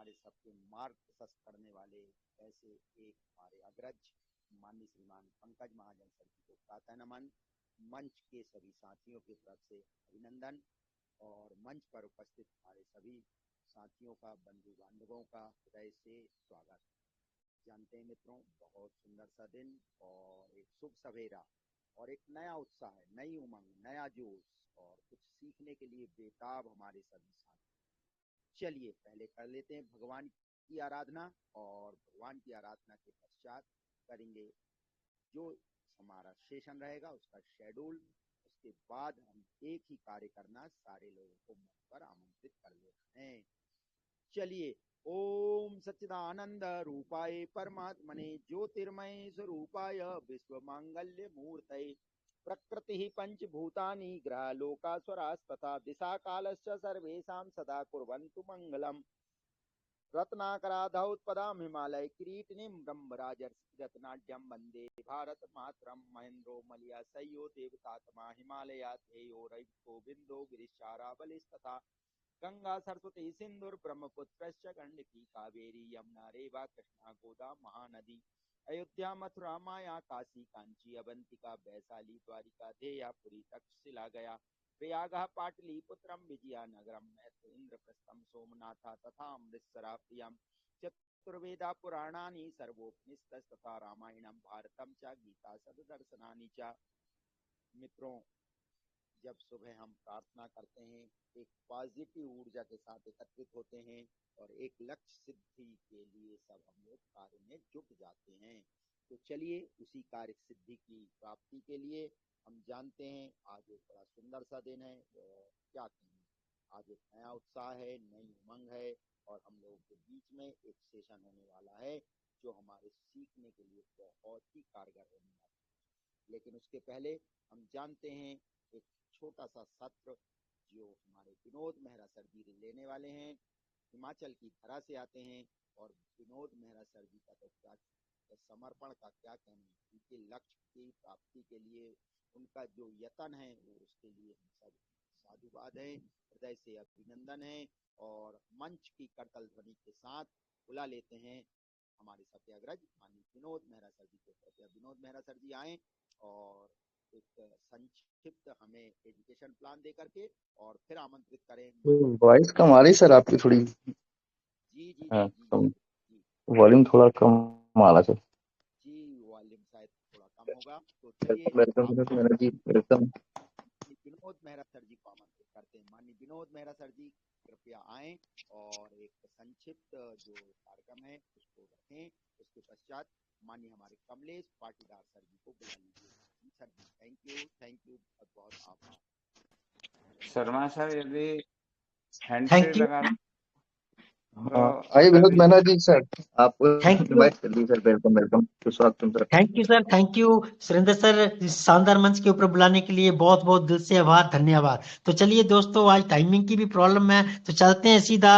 हमारे सबके मार्ग प्रशस्त करने वाले ऐसे एक हमारे अग्रज माननीय श्रीमान पंकज महाजन सर जी को प्रातः नमन, मंच के सभी साथियों की तरफ से अभिनंदन और मंच पर उपस्थित हमारे सभी साथियों का, बंधु बांधवों का हृदय से स्वागत। जानते हैं मित्रों, बहुत सुंदर सा दिन और एक शुभ सवेरा और एक नया उत्साह है, नई उमंग, नया जोश और कुछ सीखने के लिए बेताब हमारे सभी साथी। चलिए पहले कर लेते हैं भगवान की आराधना और भगवान की आराधना के पश्चात करेंगे जो हमारा सेशन रहेगा उसका शेड्यूल। उसके बाद हम एक ही कार्य करना सारे लोगों को मंच पर आमंत्रित कर लेते हैं। चलिए, ओम सच्चिदानंद रूपाय परमात्मने ज्योतिर्मय स्वरूपाय विश्व मांगल्य मूर्तये प्रकृति पंचभूतानि ग्रह लोकास्वरास्तथा दिशा कालस्य सर्वेषां सदा कुर्वन्तु मंगलम्। रत्नाकराधौत्पदां हिमालय किरीटिनीं ब्रह्मराजर्षि रत्नाढ्यं वन्दे भारत मातरं। महेन्द्रो मलया सह्यो देवतात्मा हिमालयाध्येयो रवितो बिन्दो गिरिशारावलिस्तथा गंगा सरस्वती सिंधुर ब्रह्मपुत्रश्च गंडकी कावेरी यमुना रेवा कृष्णा गोदा महानदी। अयोध्या मथुरा माया काशी कांची अवंतिका वैशाली द्वारिका धेया पुरी तक्षशिला गया प्रयागः पाटलिपुत्रम विजयनगरम मैत्र इंद्रप्रस्थम सोमनाथा तथा अमृतसरा प्रियम। चतुर्वेदा पुराणानि सर्वोपनिषदस्तथा रामायणम भारतम च गीता सददर्शनानि च। मित्रों, जब सुबह हम प्रार्थना करते हैं एक पॉजिटिव ऊर्जा के साथ एकत्रित होते हैं और एक लक्ष्य सिद्धि के लिए सब हम लोग कार्य में जुट जाते हैं। तो चलिए उसी कार्य सिद्धि की प्राप्ति के लिए हम जानते हैं आज एक बड़ा सुंदर सा दिन है। क्या कहें, आज एक नया उत्साह है, नई उमंग है और हम लोगों के बीच में एक सेशन होने वाला है जो हमारे सीखने के लिए बहुत ही कारगर होने वाला है। लेकिन उसके पहले हम जानते हैं एक छोटा सा सत्र जो हमारे विनोद मेहरा सर जी लेने वाले हैं। हिमाचल की धरा से आते हैं और विनोद मेहरा सर जी का तो क्या समर्पण का क्या कहना है, उनके लक्ष्य की प्राप्ति के लिए उनका जो यत्न है वो उसके लिए हम सब साधुवाद है, हृदय से अभिनंदन है। और मंच की करतल ध्वनि के साथ बुला लेते हैं हमारे सत्याग्रज माननीय विनोद मेहरा सर जी को। विनोद मेहरा सर जी आए और एक संक्षिप्त हमें एजुकेशन प्लान दे करके और फिर आमंत्रित करें। वॉइस कम आ रही सर आपकी थोड़ी। जी जी हाँ, जी जी वॉल्यूम थोड़ा कम आ रहा सर। जी, वॉल्यूम शायद थोड़ा कम होगा। तो चलिए मेरा जी वेलकम। विनोद मेहरा सर जी को आमंत्रित करते हैं। माननीय विनोद मेहरा सर जी कृपया आए और एक संक्षिप्त जो कार्यक्रम है उसको रखें। उसके पश्चात माननीय हमारे कमलेश पाटीदार सर जी को बुला लीजिए। सर जी थैंक यू बहुत बहुत आभार। शर्मा सर यदि हैंड थैंक फ्री यू। लगा आइए विनोद मेहरा जी सर, आप थैंक यू। इनवाइट कर लीजिए सर। वेलकम वेलकम, स्वागत sir. Thank you sir, thank you Surendra sir, इस शानदार मंच के ऊपर बुलाने के लिए बहुत बहुत दिल से आभार, धन्यवाद। तो चलिए दोस्तों, आज टाइमिंग की भी प्रॉब्लम है तो चलते हैं सीधा।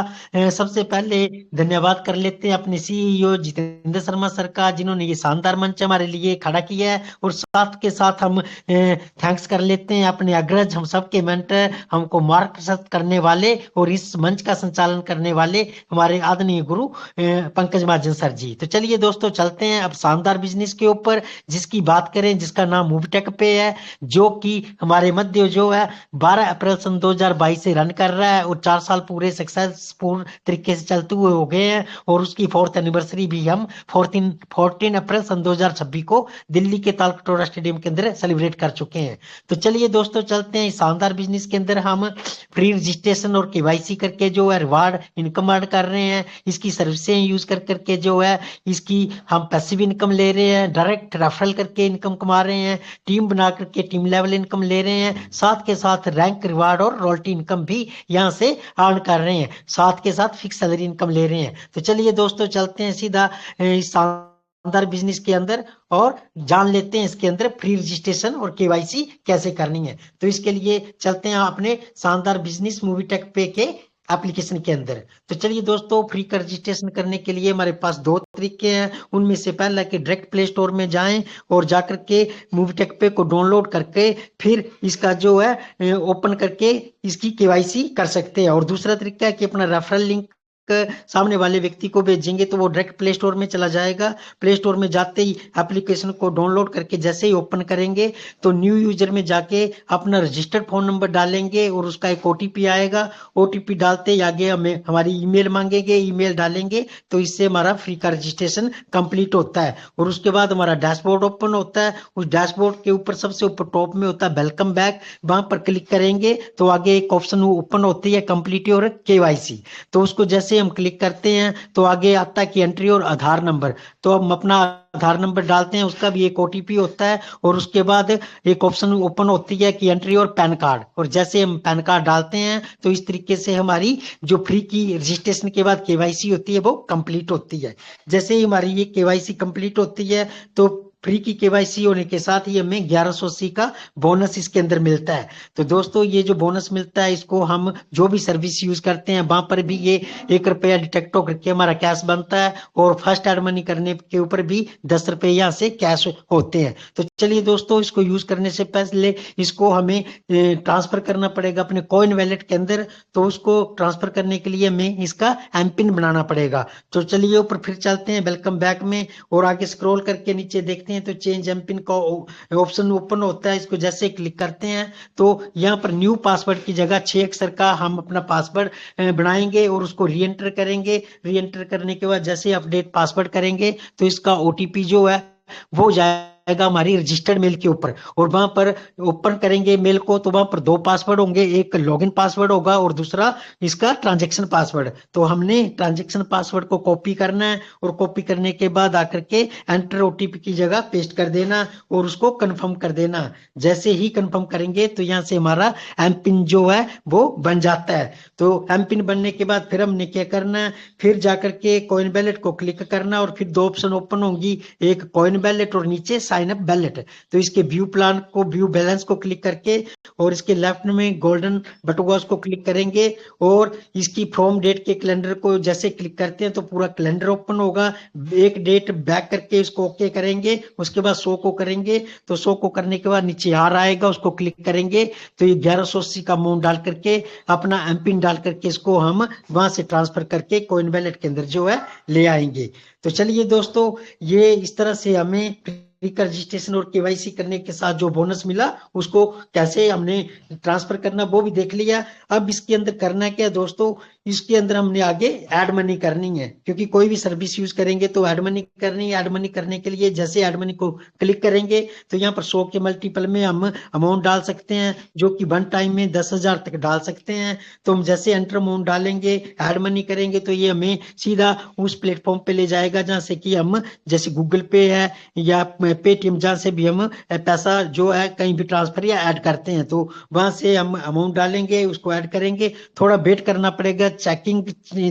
सबसे पहले धन्यवाद कर लेते हैं अपने सीईओ जितेंद्र शर्मा सर का, जिन्होंने ये शानदार मंच हमारे लिए खड़ा किया है। और साथ के साथ हम थैंक्स कर लेते हैं अपने अग्रज, हम सबके मेंटर, हमको मार्गदर्शन करने वाले और इस मंच का संचालन करने वाले हमारे आदरणीय गुरु पंकज महाजन सर जी। तो चलिए दोस्तों, चलते हैं अब शानदार बिजनेस के ऊपर, जिसकी बात करें, जिसका नाम मूवटेक पे है, जो कि हमारे मध्य जो है 12 अप्रैल सन 2022 से रन कर रहा है और 4 साल पूरे सक्सेसफुल तरीके से चलते हुए हो गए हैं। और उसकी 4th एनिवर्सरी भी हम 14 अप्रैल सन 2026 को दिल्ली के तालकटोरा स्टेडियम के अंदर सेलिब्रेट कर चुके हैं। तो चलिए दोस्तों, चलते हैं इस शानदार बिजनेस के अंदर। हम फ्री रजिस्ट्रेशन और केवाईसी करके जो है रिवार्ड इनकम अर्न कर रहे हैं। इसकी सर्विसें यूज कर करके जो है इसकी हम पैसिव इनकम ले रहे हैं, डायरेक्ट रेफरल करके इनकम कमा रहे हैं, टीम बना करके टीम लेवल इनकम ले रहे हैं, साथ के साथ रैंक रिवार्ड और रॉयल्टी इनकम भी यहाँ से अर्न कर रहे हैं, साथ के साथ फिक्स सैलरी इनकम ले रहे हैं। तो चलिए दोस्तों, चलते हैं सीधा इस शानदार बिजनेस के अंदर और जान लेते हैं इसके अंदर फ्री रजिस्ट्रेशन और केवाईसी कैसे करनी है। तो इसके लिए चलते हैं अपने शानदार बिजनेस मूवीटेक पे के एप्लीकेशन के अंदर। तो चलिए दोस्तों, फ्री का रजिस्ट्रेशन करने के लिए हमारे पास 2 तरीके हैं। उनमें से पहला कि डायरेक्ट प्ले स्टोर में जाएं और जाकर के मूवीटेक पे को डाउनलोड करके फिर इसका जो है ओपन करके इसकी केवाईसी कर सकते हैं। और दूसरा तरीका है कि अपना रेफरल लिंक सामने वाले व्यक्ति को भेजेंगे तो वो डायरेक्ट प्ले स्टोर में चला जाएगा। प्ले स्टोर में जाते ही एप्लीकेशन को डाउनलोड करके जैसे ही ओपन करेंगे तो न्यू यूजर में जाके अपना रजिस्टर्ड फोन नंबर डालेंगे और उसका एक ओटीपी आएगा। ओटीपी डालते ही आगे हमें हमारी ईमेल मांगेंगे, ईमेल डालेंगे तो इससे हमारा फ्री का रजिस्ट्रेशन कंप्लीट होता है। और उसके बाद हमारा डैशबोर्ड ओपन होता है। उस डैशबोर्ड के ऊपर सबसे ऊपर टॉप में होता है वेलकम बैक, वहां पर क्लिक करेंगे तो आगे एक ऑप्शन ओपन होती है कंप्लीट और केवाईसी। तो उसको जैसे हम क्लिक करते हैं तो आगे आता है कि एंट्री और आधार नंबर, तो हम अपना आधार नंबर डालते हैं, उसका भी एक ओटीपी होता है। और उसके बाद एक ऑप्शन ओपन होती है कि एंट्री और पैन कार्ड, और जैसे हम पैन कार्ड डालते हैं तो इस तरीके से हमारी जो फ्री की रजिस्ट्रेशन के बाद केवाईसी होती है वो कंप्लीट होती है। जैसे ही हमारी ये केवाईसी कंप्लीट होती है तो फ्री की केवाईसी होने के साथ ही हमें 1180 का बोनस इसके अंदर मिलता है। तो दोस्तों ये जो बोनस मिलता है इसको हम जो भी सर्विस यूज करते हैं वहां पर भी ये 1 रुपया डिटेक्ट करके हमारा कैश बनता है, और फर्स्ट एड मनी करने के ऊपर भी 10 रुपए यहाँ से कैश होते हैं। तो चलिए दोस्तों, इसको यूज करने से पहले इसको हमें ट्रांसफर करना पड़ेगा अपने कॉइन वैलेट के अंदर। तो उसको ट्रांसफर करने के लिए हमें इसका एमपिन बनाना पड़ेगा। तो चलिए ऊपर फिर चलते हैं वेलकम बैक में, और आगे स्क्रॉल करके नीचे देखते हैं तो चेंज एमपिन का ऑप्शन ओपन होता है। इसको जैसे क्लिक करते हैं तो यहाँ पर न्यू पासवर्ड की जगह 6 अक्षर का हम अपना पासवर्ड बनाएंगे और उसको री एंटर करेंगे। री एंटर करने के बाद जैसे अपडेट पासवर्ड करेंगे तो इसका ओटीपी जो है वो जाएगा हमारी रजिस्टर्ड मेल के ऊपर, और वहां पर ओपन करेंगे मेल को तो वहां पर 2 पासवर्ड होंगे, एक लॉगिन पासवर्ड होगा और दूसरा इसका ट्रांजैक्शन पासवर्ड। तो हमने ट्रांजैक्शन पासवर्ड को कॉपी करना है, और कॉपी करने के बाद आकर के एंटर ओटीपी की जगह पेस्ट कर देना और उसको कंफर्म कर देना। जैसे ही कंफर्म करेंगे तो यहाँ से हमारा एमपिन जो है वो बन जाता है। तो एमपिन बनने के बाद फिर हमने क्या करना है, फिर जाकर के कॉइन वैलेट को क्लिक करना, और फिर 2 ऑप्शन ओपन होंगी, एक कॉइन वैलेट और नीचे साइन अप वैलेट। तो इसके व्यू प्लान को, व्यू बैलेंस को क्लिक करके और इसके लेफ्ट में गोल्डन बटुआ उसको क्लिक करेंगे, और इसकी फ्रॉम डेट के कैलेंडर को जैसे क्लिक करते हैं तो पूरा कैलेंडर ओपन होगा। एक डेट बैक करके इसको ओके करेंगे, उसके बाद 100 को करेंगे। तो 100 को करने के बाद नीचे आर आएगा, उसको क्लिक करेंगे तो ये 1180 का अमाउंट डाल करके अपना एमपिन डाल करके इसको हम वहां से ट्रांसफर करके कॉइन वैलेट के अंदर जो है ले आएंगे। तो चलिए दोस्तों, ये इस तरह से हमें फ्री का रजिस्ट्रेशन और केवाईसी करने के साथ जो बोनस मिला उसको कैसे हमने ट्रांसफर करना वो भी देख लिया। अब इसके अंदर करना क्या दोस्तों, इसके अंदर हमने आगे ऐड मनी करनी है, क्योंकि कोई भी सर्विस यूज करेंगे तो ऐड मनी करनी है। ऐड मनी करने के लिए जैसे ऐड मनी को क्लिक करेंगे तो यहाँ पर 100 के मल्टीपल में हम अमाउंट डाल सकते हैं, जो कि 1 टाइम में 10,000 तक डाल सकते हैं। तो हम जैसे एंटर अमाउंट डालेंगे, ऐड मनी करेंगे तो ये हमें सीधा उस प्लेटफॉर्म पे ले जाएगा जहां से कि हम जैसे गूगल पे है या पेटीएम, जहां से भी हम पैसा जो है कहीं भी ट्रांसफर या ऐड करते हैं, तो वहां से हम अमाउंट डालेंगे, उसको ऐड करेंगे। थोड़ा वेट करना पड़ेगा, चेकिंग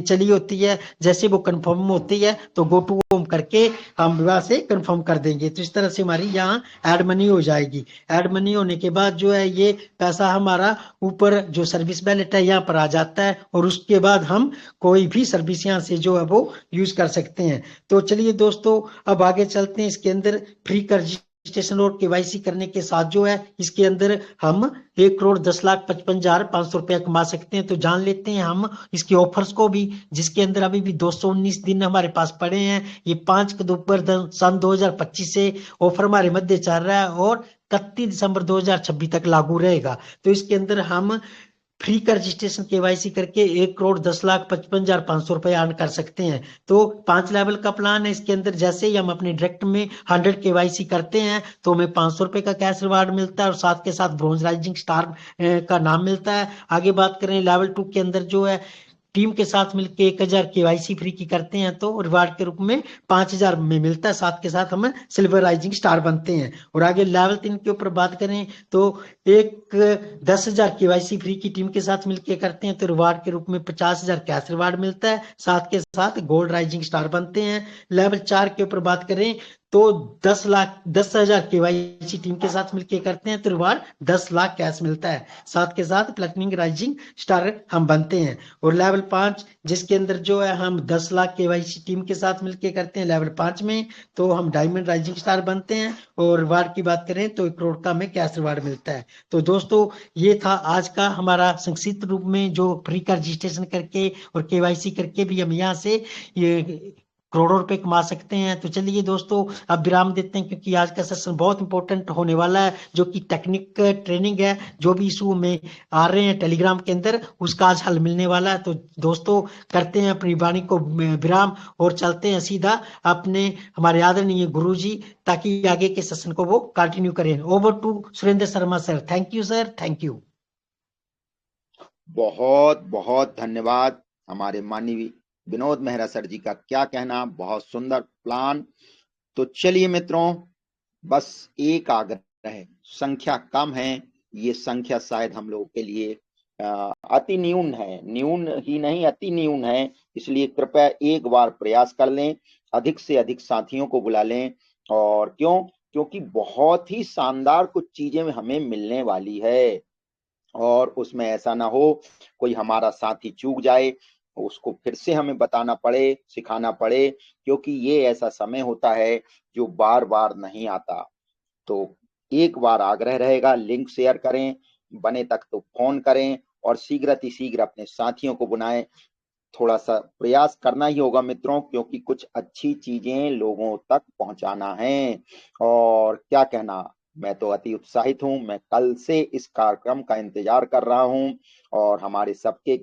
चली होती है, जैसे वो कंफर्म होती है तो गो टू होम करके हम वहां से कंफर्म कर देंगे। तो इस तरह से हमारी यहाँ ऐड मनी हो जाएगी। ऐड मनी होने के बाद जो है ये पैसा हमारा ऊपर जो सर्विस वैलेट है यहाँ पर आ जाता है, और उसके बाद हम कोई भी सर्विस यहाँ से जो है वो यूज कर सकते हैं। तो चलिए दोस्तों, अब आगे चलते हैं। इसके अंदर फ्री का रजिस्ट्रेशन और केवाईसी करने के साथ जो है इसके अंदर हम 1,10,55,500 रुपया कमा सकते हैं। तो जान लेते हैं हम इसके ऑफर्स को भी, जिसके अंदर अभी भी 219 दिन हमारे पास पड़े हैं। ये 5 अक्टूबर सन 2025 से ऑफर हमारे मध्य चल रहा है और 31 दिसंबर 2026 तक लागू रहेगा। तो इसके अंदर हम फ्री का रजिस्ट्रेशन केवाईसी करके 1,10,55,500 रुपए अर्न कर सकते हैं। तो 5 लेवल का प्लान है। इसके अंदर जैसे ही हम अपने डायरेक्ट में 100 केवाईसी करते हैं तो हमें 500 रुपए का कैश रिवार्ड मिलता है, और साथ के साथ ब्रॉन्ज राइजिंग स्टार का नाम मिलता है। आगे बात करें लेवल 2 के अंदर जो है टीम के साथ मिलकर 1,000 केवाईसी फ्री की करते हैं तो रिवार्ड के रूप में 5,000 में मिलता है, साथ के साथ हम सिल्वर राइजिंग स्टार बनते हैं। और आगे लेवल 3 के ऊपर बात करें तो 10,000 केवाईसी फ्री की टीम के साथ मिलकर करते हैं तो रिवार्ड के रूप में 50,000 कैश रिवार्ड मिलता है, साथ के साथ गोल्ड राइजिंग स्टार बनते हैं। लेवल 4 के ऊपर बात करें तो 10,000 केवाईसी टीम के साथ मिलके करते हैं तो रिवार्ड 10 लाख कैश मिलता है। साथ के साथ प्लेटिनम राइजिंग स्टार हम बनते हैं। और लेवल 5 जिसके अंदर जो है हम 10 लाख केवाईसी टीम के साथ मिलके करते हैं लेवल 5 में, तो हम डायमंड राइजिंग स्टार बनते हैं। और रिवार्ड की बात करें तो 1 करोड़ का हमें कैश रिवार्ड मिलता है। तो दोस्तों ये था आज का हमारा संक्षिप्त रूप में, जो फ्री का रजिस्ट्रेशन करके और केवाईसी करके भी हम यहाँ से ये करोड़ों रुपए कमा सकते हैं। तो चलिए दोस्तों अब विराम देते हैं, क्योंकि आज का सेशन बहुत इंपॉर्टेंट होने वाला है, जो कि टेक्निक ट्रेनिंग है। जो भी इशू में आ रहे हैं टेलीग्राम के अंदर, उसका आज हल मिलने वाला है। तो दोस्तों करते हैं अपनी वाणी को विराम और चलते हैं सीधा अपने हमारे आदरणीय गुरुजी, ताकि आगे के सेशन को वो कंटिन्यू करें। Over to Surendra Sharma sir. Thank you sir, thank you. बहुत बहुत धन्यवाद हमारे माननीय विनोद मेहरा सर जी का। क्या कहना, बहुत सुंदर प्लान। तो चलिए मित्रों, बस एक आग्रह है, संख्या कम है, ये संख्या शायद हम लोगों के लिए अति न्यून है, न्यून ही नहीं अति न्यून है, इसलिए कृपया एक बार प्रयास कर लें, अधिक से अधिक साथियों को बुला लें। और क्यों? क्योंकि बहुत ही शानदार कुछ चीजें हमें मिलने वाली है, और उसमें ऐसा ना हो कोई हमारा साथी चूक जाए, उसको फिर से हमें बताना पड़े, सिखाना पड़े, क्योंकि ये ऐसा समय होता है जो बार बार नहीं आता। तो एक बार आग्रह रहेगा, लिंक शेयर करें, बने तक तो फोन करें, और शीघ्र अतिशीघ्र अपने साथियों को बुलाएं। थोड़ा सा प्रयास करना ही होगा मित्रों, क्योंकि कुछ अच्छी चीजें लोगों तक पहुंचाना है। और क्या कहना, मैं तो अति उत्साहित हूं, मैं कल से इस कार्यक्रम का इंतजार कर रहा हूं। और हमारे सबके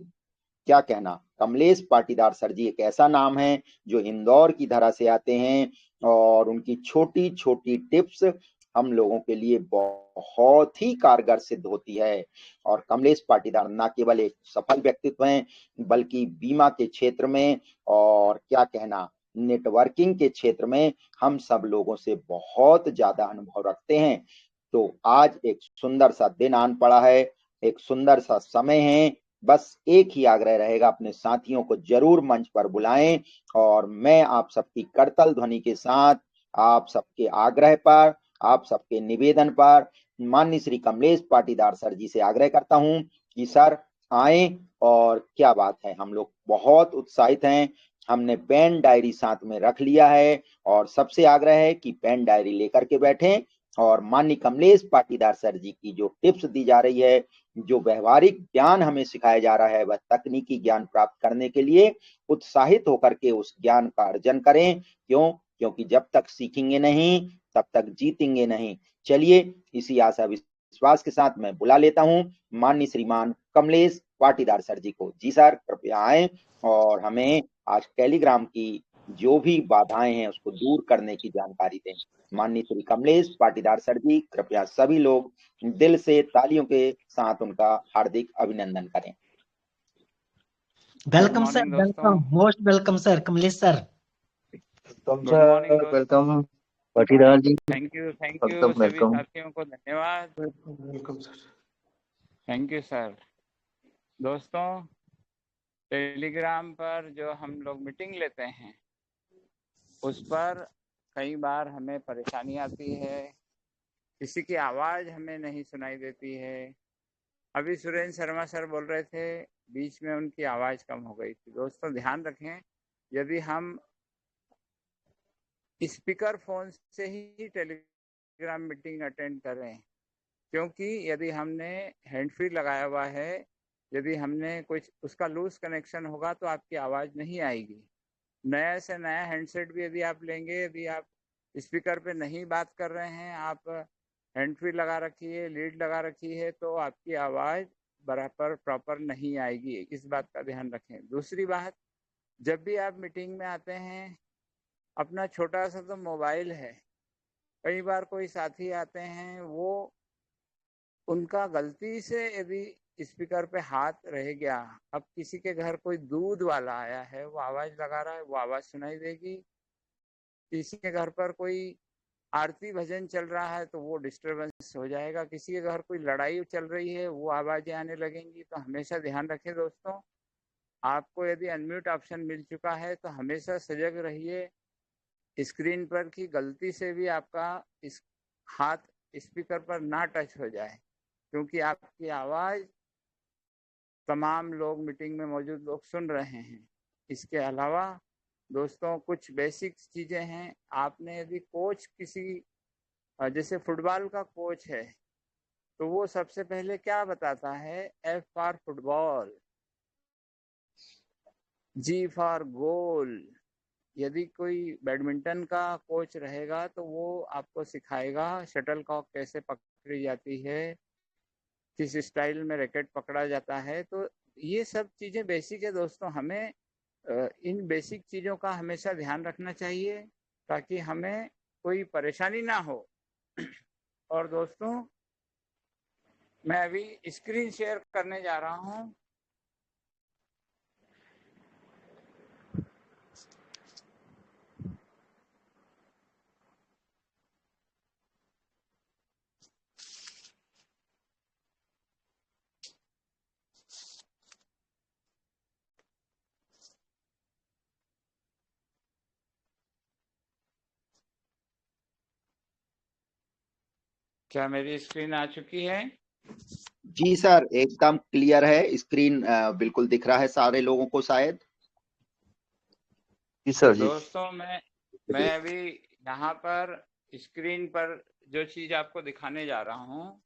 क्या कहना, कमलेश पाटीदार सर जी एक ऐसा नाम है जो इंदौर की धरा से आते हैं, और उनकी छोटी छोटी टिप्स हम लोगों के लिए बहुत ही कारगर सिद्ध होती है। और कमलेश पाटीदार न केवल एक सफल व्यक्तित्व हैं, बल्कि बीमा के क्षेत्र में और क्या कहना नेटवर्किंग के क्षेत्र में हम सब लोगों से बहुत ज्यादा अनुभव रखते हैं। तो आज एक सुंदर सा दिन आन पड़ा है, एक सुंदर सा समय है। बस एक ही आग्रह रहेगा, अपने साथियों को जरूर मंच पर बुलाएं। और मैं आप सबकी करतल ध्वनि के साथ, आप सबके आग्रह पर, आप सबके निवेदन पर माननीय श्री कमलेश पाटीदार सर जी से आग्रह करता हूं कि सर आए। और क्या बात है, हम लोग बहुत उत्साहित हैं, हमने पेन डायरी साथ में रख लिया है, और सबसे आग्रह है कि पेन डायरी लेकर के बैठें, और माननीय कमलेश पाटीदार सर जी की जो टिप्स दी जा रही है, जो व्यवहारिक ज्ञान हमें सिखाया जा रहा है, वह तकनीकी ज्ञान प्राप्त करने के लिए उत्साहित होकर के उस ज्ञान का अर्जन करें। क्यों? क्योंकि जब तक सीखेंगे नहीं तब तक जीतेंगे नहीं। चलिए इसी आशा विश्वास के साथ मैं बुला लेता हूं माननीय श्रीमान कमलेश पाटीदार सर जी को। जी सर, कृपया आए और हमें आज टेलीग्राम की जो भी बाधाएं हैं उसको दूर करने की जानकारी दें। माननीय श्री कमलेश पाटीदार सर जी, कृपया सभी लोग दिल से तालियों के साथ उनका हार्दिक अभिनंदन करें। वेलकम सर, मॉर्निंग दोस्तों। Welcome, most welcome sir, Kamlesh sir. Welcome good morning sir, दोस्तों। Welcome Patidar ji, thank you welcome सभी वेलकम। साथियों को धन्यवाद। Welcome sir. Thank you sir. दोस्तों, टेलीग्राम पर जो हम लोग मीटिंग लेते हैं उस पर कई बार हमें परेशानी आती है, किसी की आवाज़ हमें नहीं सुनाई देती है। अभी सुरेंद्र शर्मा सर बोल रहे थे, बीच में उनकी आवाज़ कम हो गई थी। दोस्तों ध्यान रखें, यदि हम स्पीकर फोन से ही टेलीग्राम मीटिंग अटेंड करें, क्योंकि यदि हमने हैंड फ्री लगाया हुआ है, यदि हमने कुछ उसका लूज कनेक्शन होगा तो आपकी आवाज़ नहीं आएगी। नया से नया हैंडसेट भी यदि आप लेंगे, यदि आप स्पीकर पे नहीं बात कर रहे हैं, आप हैंड फ्री लगा रखी है, लीड लगा रखी है, तो आपकी आवाज़ बराबर प्रॉपर नहीं आएगी। इस बात का ध्यान रखें। दूसरी बात, जब भी आप मीटिंग में आते हैं, अपना छोटा सा तो मोबाइल है, कई बार कोई साथी आते हैं, वो उनका गलती से यदि स्पीकर पे हाथ रह गया, अब किसी के घर कोई दूध वाला आया है, वो आवाज़ लगा रहा है, वो आवाज़ सुनाई देगी। किसी के घर पर कोई आरती भजन चल रहा है तो वो डिस्टरबेंस हो जाएगा। किसी के घर कोई लड़ाई चल रही है, वो आवाज़ें आने लगेंगी। तो हमेशा ध्यान रखें दोस्तों, आपको यदि अनम्यूट ऑप्शन मिल चुका है तो हमेशा सजग रहिए, स्क्रीन पर कि गलती से भी आपका इस हाथ स्पीकर पर ना टच हो जाए, क्योंकि आपकी आवाज तमाम लोग मीटिंग में मौजूद लोग सुन रहे हैं। इसके अलावा दोस्तों कुछ बेसिक चीजें हैं। आपने यदि कोच किसी जैसे फुटबॉल का कोच है तो वो सबसे पहले क्या बताता है, F for football, G for goal. यदि कोई बैडमिंटन का कोच रहेगा तो वो आपको सिखाएगा शटलकॉक कैसे पकड़ी जाती है, किस स्टाइल में रैकेट पकड़ा जाता है। तो ये सब चीजें बेसिक है दोस्तों। हमें इन बेसिक चीजों का हमेशा ध्यान रखना चाहिए ताकि हमें कोई परेशानी ना हो। और दोस्तों मैं अभी स्क्रीन शेयर करने जा रहा हूं। क्या मेरी स्क्रीन आ चुकी है? जी सर, एकदम क्लियर है स्क्रीन, बिल्कुल दिख रहा है सारे लोगों को शायद। जी सर जी। दोस्तों मैं अभी यहाँ पर स्क्रीन पर जो चीज आपको दिखाने जा रहा हूँ,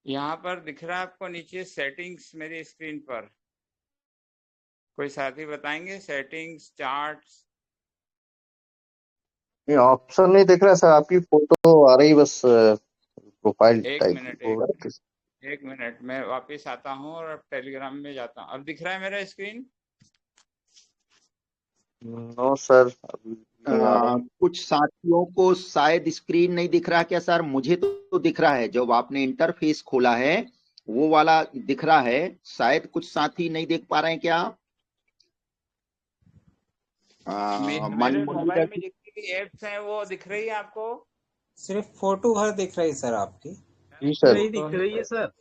यहाँ पर दिख रहा है आपको नीचे सेटिंग्स मेरी स्क्रीन पर। कोई साथी बताएंगे सेटिंग्स, चार्ट्स? ये ऑप्शन नहीं दिख रहा सर, आपकी फोटो आ रही बस प्रोफाइल एक टाइप मिनट एक मिनट मैं वापस आता हूँ और अब टेलीग्राम में जाता हूँ। अब दिख रहा है मेरा स्क्रीन? नो सर, अभी नहीं आ रहा। कुछ साथियों को शायद स्क्रीन नहीं दिख रहा क्या सर? मुझे तो दिख रहा है, जब आपने इंटरफेस खोला है वो वाला दिख रहा है। शायद कुछ साथी नहीं देख पा रहे हैं क्या? मेरे मोबाइल में जितनी भी एप्स हैं वो दिख रही है आपको? सिर्फ फोटो भर दिख रही सर आपकी। जी सर। नहीं दिख रही है सर,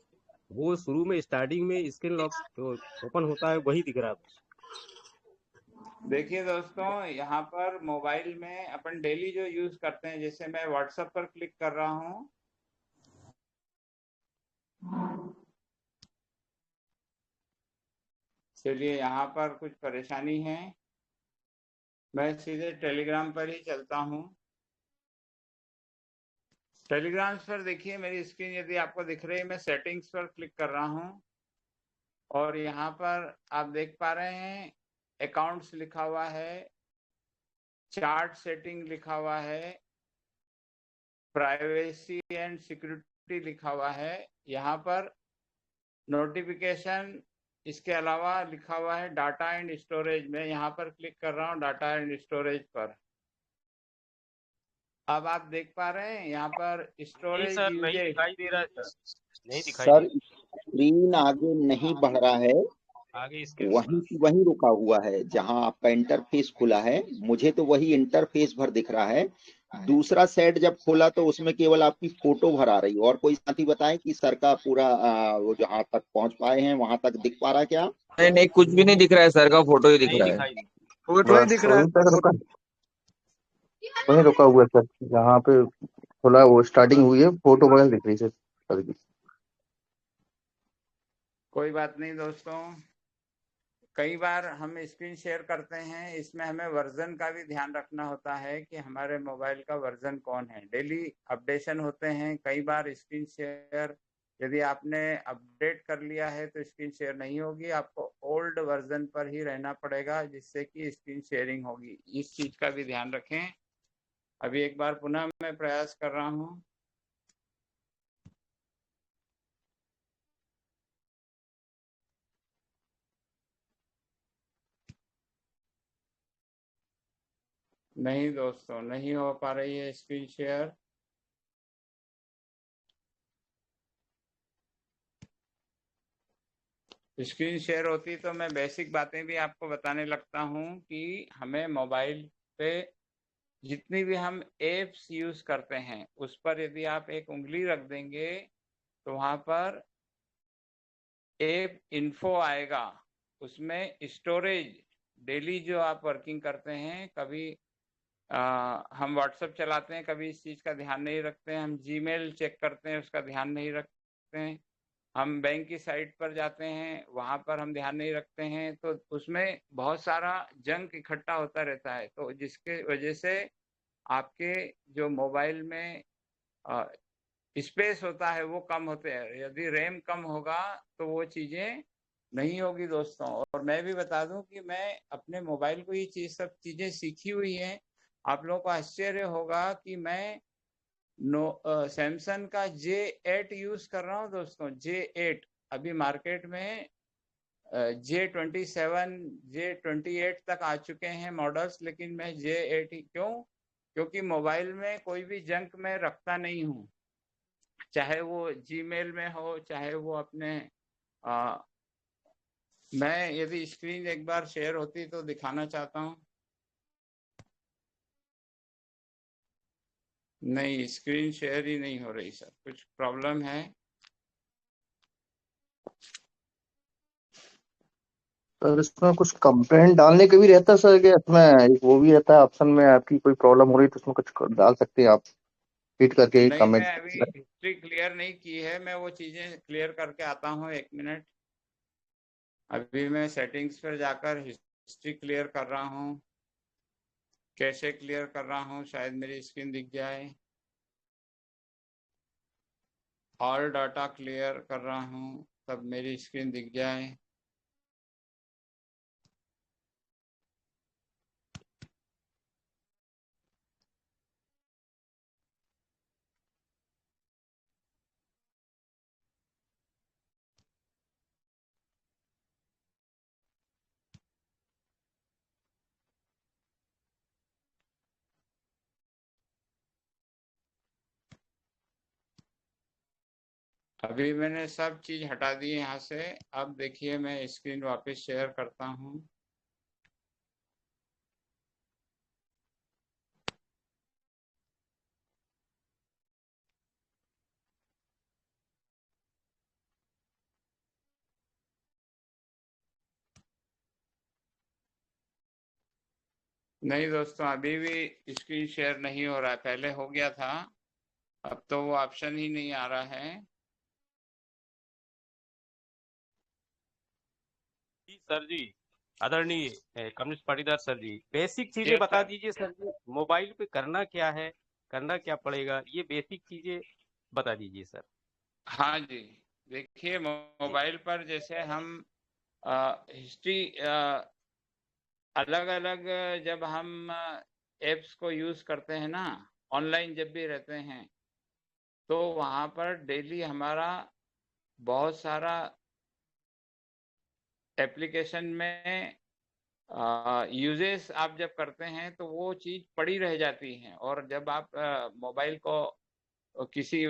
वो शुरू में स्टार्टिंग में स्क्रीन लॉक तो ओपन होता है वही दिख रहा है। देखिए दोस्तों, यहाँ पर मोबाइल में अपन डेली जो यूज करते हैं, जैसे मैं व्हाट्सएप पर क्लिक कर रहा हूँ, चलिए यहाँ पर कुछ परेशानी है, मैं सीधे टेलीग्राम पर ही चलता हूँ। टेलीग्राम पर देखिए मेरी स्क्रीन यदि आपको दिख रही है, मैं सेटिंग्स पर क्लिक कर रहा हूँ और यहाँ पर आप देख पा रहे हैं अकाउंट्स लिखा हुआ है, चार्ट सेटिंग लिखा हुआ है, प्राइवेसी एंड सिक्योरिटी लिखा हुआ है, यहाँ पर नोटिफिकेशन, इसके अलावा लिखा हुआ है डाटा एंड स्टोरेज। में यहाँ पर क्लिक कर रहा हूँ डाटा एंड स्टोरेज पर। अब आप देख पा रहे हैं यहाँ पर स्टोरेज सर नहीं यूजेज। दिखाई दे रहा है सर, नहीं दिखाई सर दे स्क्रीन आगे नहीं बढ़ रहा है, आगे स्क्रीन वहीं रुका हुआ है जहां आपका इंटरफेस खुला है। मुझे तो वही इंटरफेस भर दिख रहा है। दूसरा सेट जब खोला तो उसमें केवल आपकी फोटो भर आ रही। और कोई साथी बताएं कि सर का पूरा वो जहां तक पहुंच पाए हैं वहां तक दिख पा रहा है क्या? नहीं नहीं, कुछ भी नहीं दिख रहा है सर का, फोटो ही दिख नहीं रहा है। दिखाई दे। फोटो ही बस दिख रहा वहीं तक है। रुका, वहीं रुका हुआ है सर, जहाँ पे खुला वो स्टार्टिंग हुई है, फोटो बगल दिख रही है सर की। कोई बात नहीं दोस्तों, कई बार हम स्क्रीन शेयर करते हैं, इसमें हमें वर्जन का भी ध्यान रखना होता है कि हमारे मोबाइल का वर्जन कौन है। डेली अपडेशन होते हैं, कई बार स्क्रीन शेयर यदि आपने अपडेट कर लिया है तो स्क्रीन शेयर नहीं होगी, आपको ओल्ड वर्जन पर ही रहना पड़ेगा जिससे कि स्क्रीन शेयरिंग होगी। इस चीज का भी ध्यान रखें। अभी एक बार पुनः मैं प्रयास कर रहा हूँ। नहीं दोस्तों, नहीं हो पा रही है स्क्रीन शेयर। स्क्रीन शेयर होती तो मैं बेसिक बातें भी आपको बताने लगता हूं कि हमें मोबाइल पे जितनी भी हम एप्स यूज करते हैं उस पर यदि आप एक उंगली रख देंगे तो वहां पर एप इन्फो आएगा, उसमें स्टोरेज डेली जो आप वर्किंग करते हैं, कभी हम व्हाट्सएप चलाते हैं, कभी इस चीज़ का ध्यान नहीं रखते हैं, हम जीमेल चेक करते हैं, उसका ध्यान नहीं रखते हैं, हम बैंक की साइट पर जाते हैं, वहाँ पर हम ध्यान नहीं रखते हैं, तो उसमें बहुत सारा जंक इकट्ठा होता रहता है, तो जिसके वजह से आपके जो मोबाइल में स्पेस होता है वो कम होते हैं। यदि रैम कम होगा तो वो चीज़ें नहीं होगी दोस्तों। और मैं भी बता दूं कि मैं अपने मोबाइल को ये सब चीज़ें सीखी हुई हैं। आप लोगों को आश्चर्य होगा कि मैं सैमसंग का J8 यूज कर रहा हूँ दोस्तों। J8 अभी मार्केट में J27 J28 तक आ चुके हैं मॉडल्स, लेकिन मैं J8 क्योंकि मोबाइल में कोई भी जंक मैं रखता नहीं हूँ, चाहे वो जीमेल में हो, चाहे वो अपने मैं यदि स्क्रीन एक बार शेयर होती तो दिखाना चाहता हूँ। नहीं, स्क्रीन शेयर ही नहीं हो रही सर, कुछ प्रॉब्लम है। सर इसमें कुछ कंप्लेंट डालने का भी रहता है सर, कि इसमें एक वो भी रहता है ऑप्शन में, आपकी कोई प्रॉब्लम हो रही है तो उसमें कुछ डाल सकते हैं आप, हिट करके नहीं, कमेंट। मैं अभी हिस्ट्री क्लियर नहीं की है, मैं वो चीजें क्लियर करके आता हूँ, 1 मिनट। अभी मैं सेटिंग्स पर जाकर हिस्ट्री क्लियर कर रहा हूँ। कैसे क्लियर कर रहा हूँ, शायद मेरी स्क्रीन दिख जाए। ऑल डाटा क्लियर कर रहा हूँ, तब मेरी स्क्रीन दिख जाए। अभी मैंने सब चीज हटा दी यहाँ से। अब देखिए मैं स्क्रीन वापस शेयर करता हूँ। नहीं दोस्तों, अभी भी स्क्रीन शेयर नहीं हो रहा है, पहले हो गया था, अब तो वो ऑप्शन ही नहीं आ रहा है। जी सर जी, आदरणीय कम्युनिस्ट पाटीदार सर जी, बेसिक चीजें यस बता सर। दीजिए सर जी। मोबाइल पे करना क्या है, करना क्या पड़ेगा, ये बेसिक चीजें बता दीजिए सर। हाँ जी, देखिए जी मोबाइल पर जैसे हम हिस्ट्री अलग अलग जब हम एप्स को यूज करते हैं ना, ऑनलाइन जब भी रहते हैं, तो वहाँ पर डेली हमारा बहुत सारा एप्लीकेशन में यूजेस आप जब करते हैं तो वो चीज पड़ी रह जाती है। और जब आप मोबाइल को किसी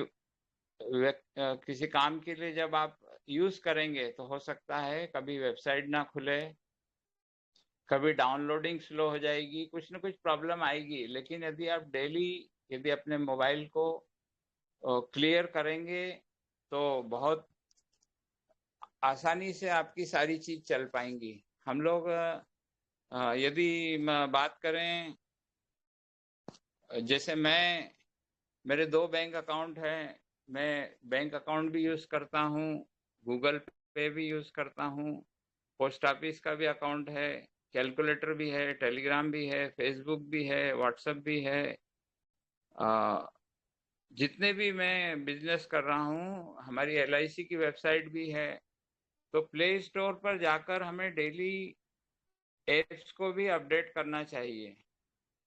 किसी काम के लिए जब आप यूज करेंगे तो हो सकता है कभी वेबसाइट ना खुले, कभी डाउनलोडिंग स्लो हो जाएगी, कुछ ना कुछ प्रॉब्लम आएगी। लेकिन यदि आप डेली यदि अपने मोबाइल को क्लियर करेंगे तो बहुत आसानी से आपकी सारी चीज चल पाएंगी। हम लोग यदि बात करें, जैसे मेरे 2 बैंक अकाउंट हैं, मैं बैंक अकाउंट भी यूज करता हूँ, गूगल पे भी यूज करता हूँ, पोस्ट ऑफिस का भी अकाउंट है, कैलकुलेटर भी है, टेलीग्राम भी है, फेसबुक भी है, व्हाट्सएप भी है। जितने भी मैं बिजनेस कर रहा हूँ, हमारी LIC की वेबसाइट भी है। तो प्ले स्टोर पर जाकर हमें डेली एप्स को भी अपडेट करना चाहिए।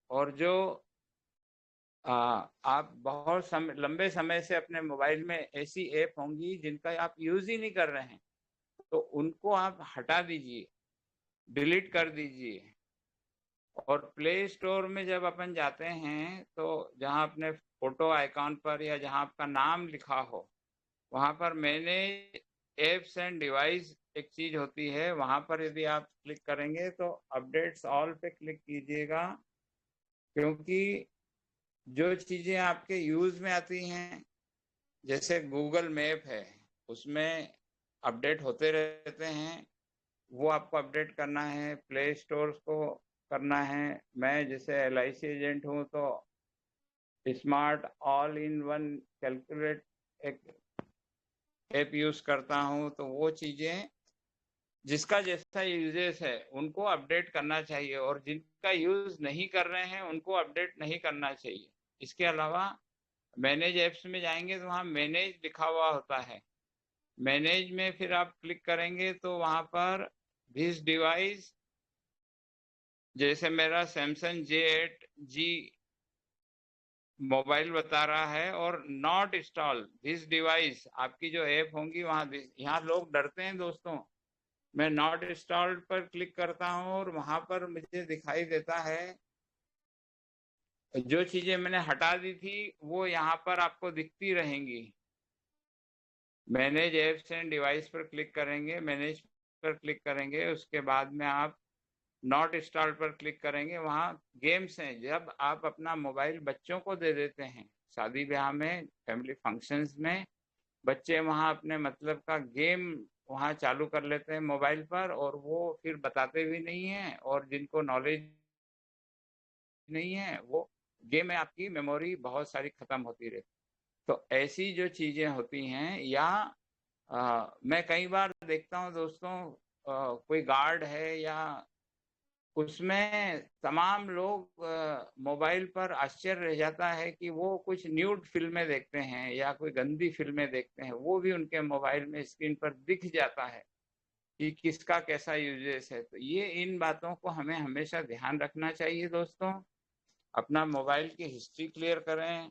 और जो आप बहुत लंबे समय से अपने मोबाइल में ऐसी ऐप होंगी जिनका आप यूज ही नहीं कर रहे हैं, तो उनको आप हटा दीजिए, डिलीट कर दीजिए। और प्ले स्टोर में जब अपन जाते हैं तो जहां अपने फोटो आइकॉन पर या जहां आपका नाम लिखा हो, वहां पर मैनेज एप्स एंड डिवाइस एक चीज होती है, वहां पर यदि आप क्लिक करेंगे तो अपडेट्स ऑल पे क्लिक कीजिएगा। क्योंकि जो चीजें आपके यूज में आती हैं, जैसे गूगल मैप है, उसमें अपडेट होते रहते हैं। वो आपको अपडेट करना है, प्ले स्टोर को करना है। मैं जैसे LIC एजेंट हूँ तो smart all in one calculate एक ऐप यूज करता हूँ। तो वो चीजें जिसका जैसा यूजेस है उनको अपडेट करना चाहिए, और जिनका यूज नहीं कर रहे हैं उनको अपडेट नहीं करना चाहिए। इसके अलावा मैनेज एप्स में जाएंगे तो वहाँ मैनेज लिखा हुआ होता है। मैनेज में फिर आप क्लिक करेंगे तो वहाँ पर दिस डिवाइस, जैसे मेरा सैमसंग J8G मोबाइल बता रहा है, और नॉट इंस्टॉल दिस डिवाइस आपकी जो ऐप होंगी वहाँ यहाँ लोग डरते हैं दोस्तों। मैं नॉट इंस्टॉल्ड पर क्लिक करता हूँ और वहां पर मुझे दिखाई देता है जो चीजें मैंने हटा दी थी वो यहाँ पर आपको दिखती रहेंगी। मैनेज एप्स एंड डिवाइस पर क्लिक करेंगे, मैनेज पर क्लिक करेंगे, उसके बाद में आप नॉट इंस्टॉल पर क्लिक करेंगे। वहाँ गेम्स हैं, जब आप अपना मोबाइल बच्चों को दे देते हैं शादी ब्याह में, फैमिली फंक्शंस में, बच्चे वहाँ अपने मतलब का गेम वहाँ चालू कर लेते हैं मोबाइल पर, और वो फिर बताते भी नहीं हैं, और जिनको नॉलेज नहीं है वो गेम में आपकी मेमोरी बहुत सारी खत्म होती रहती। तो ऐसी जो चीजें होती हैं, या मैं कई बार देखता हूँ दोस्तों, कोई गार्ड है या उसमें तमाम लोग मोबाइल पर आश्चर्य रह जाता है कि वो कुछ न्यूड फिल्में देखते हैं या कोई गंदी फिल्में देखते हैं, वो भी उनके मोबाइल में स्क्रीन पर दिख जाता है कि किसका कैसा यूजेस है। तो ये इन बातों को हमें हमेशा ध्यान रखना चाहिए दोस्तों। अपना मोबाइल की हिस्ट्री क्लियर करें,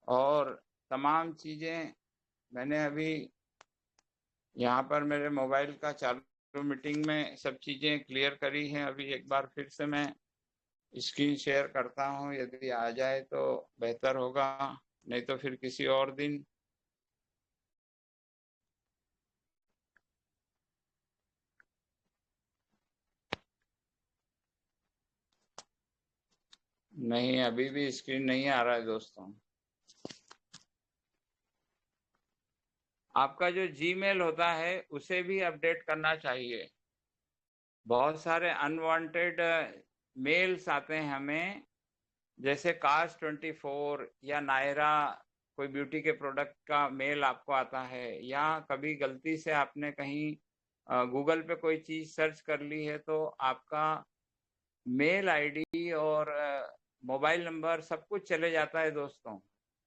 और तमाम चीजें मैंने अभी यहाँ पर मेरे मोबाइल का चालू मीटिंग में सब चीजें क्लियर करी हैं। अभी एक बार फिर से मैं स्क्रीन शेयर करता हूँ, यदि आ जाए तो बेहतर होगा, नहीं तो फिर किसी और दिन। नहीं, अभी भी स्क्रीन नहीं आ रहा है दोस्तों। आपका जो जीमेल होता है उसे भी अपडेट करना चाहिए। बहुत सारे अनवांटेड मेल्स आते हैं हमें, जैसे Cars24 या नायरा, कोई ब्यूटी के प्रोडक्ट का मेल आपको आता है, या कभी गलती से आपने कहीं गूगल पे कोई चीज सर्च कर ली है तो आपका मेल आईडी और मोबाइल नंबर सब कुछ चले जाता है दोस्तों।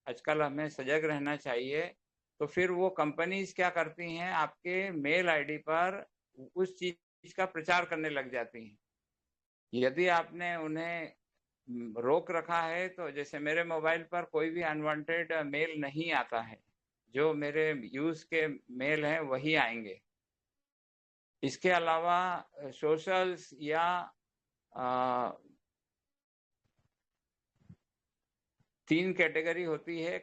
आजकल हमें सजग रहना चाहिए। तो फिर वो कंपनीज क्या करती हैं, आपके मेल आईडी पर उस चीज का प्रचार करने लग जाती हैं। यदि आपने उन्हें रोक रखा है तो जैसे मेरे मोबाइल पर कोई भी अनवांटेड मेल नहीं आता है, जो मेरे यूज के मेल हैं वही आएंगे। इसके अलावा सोशल्स या 3 कैटेगरी होती है।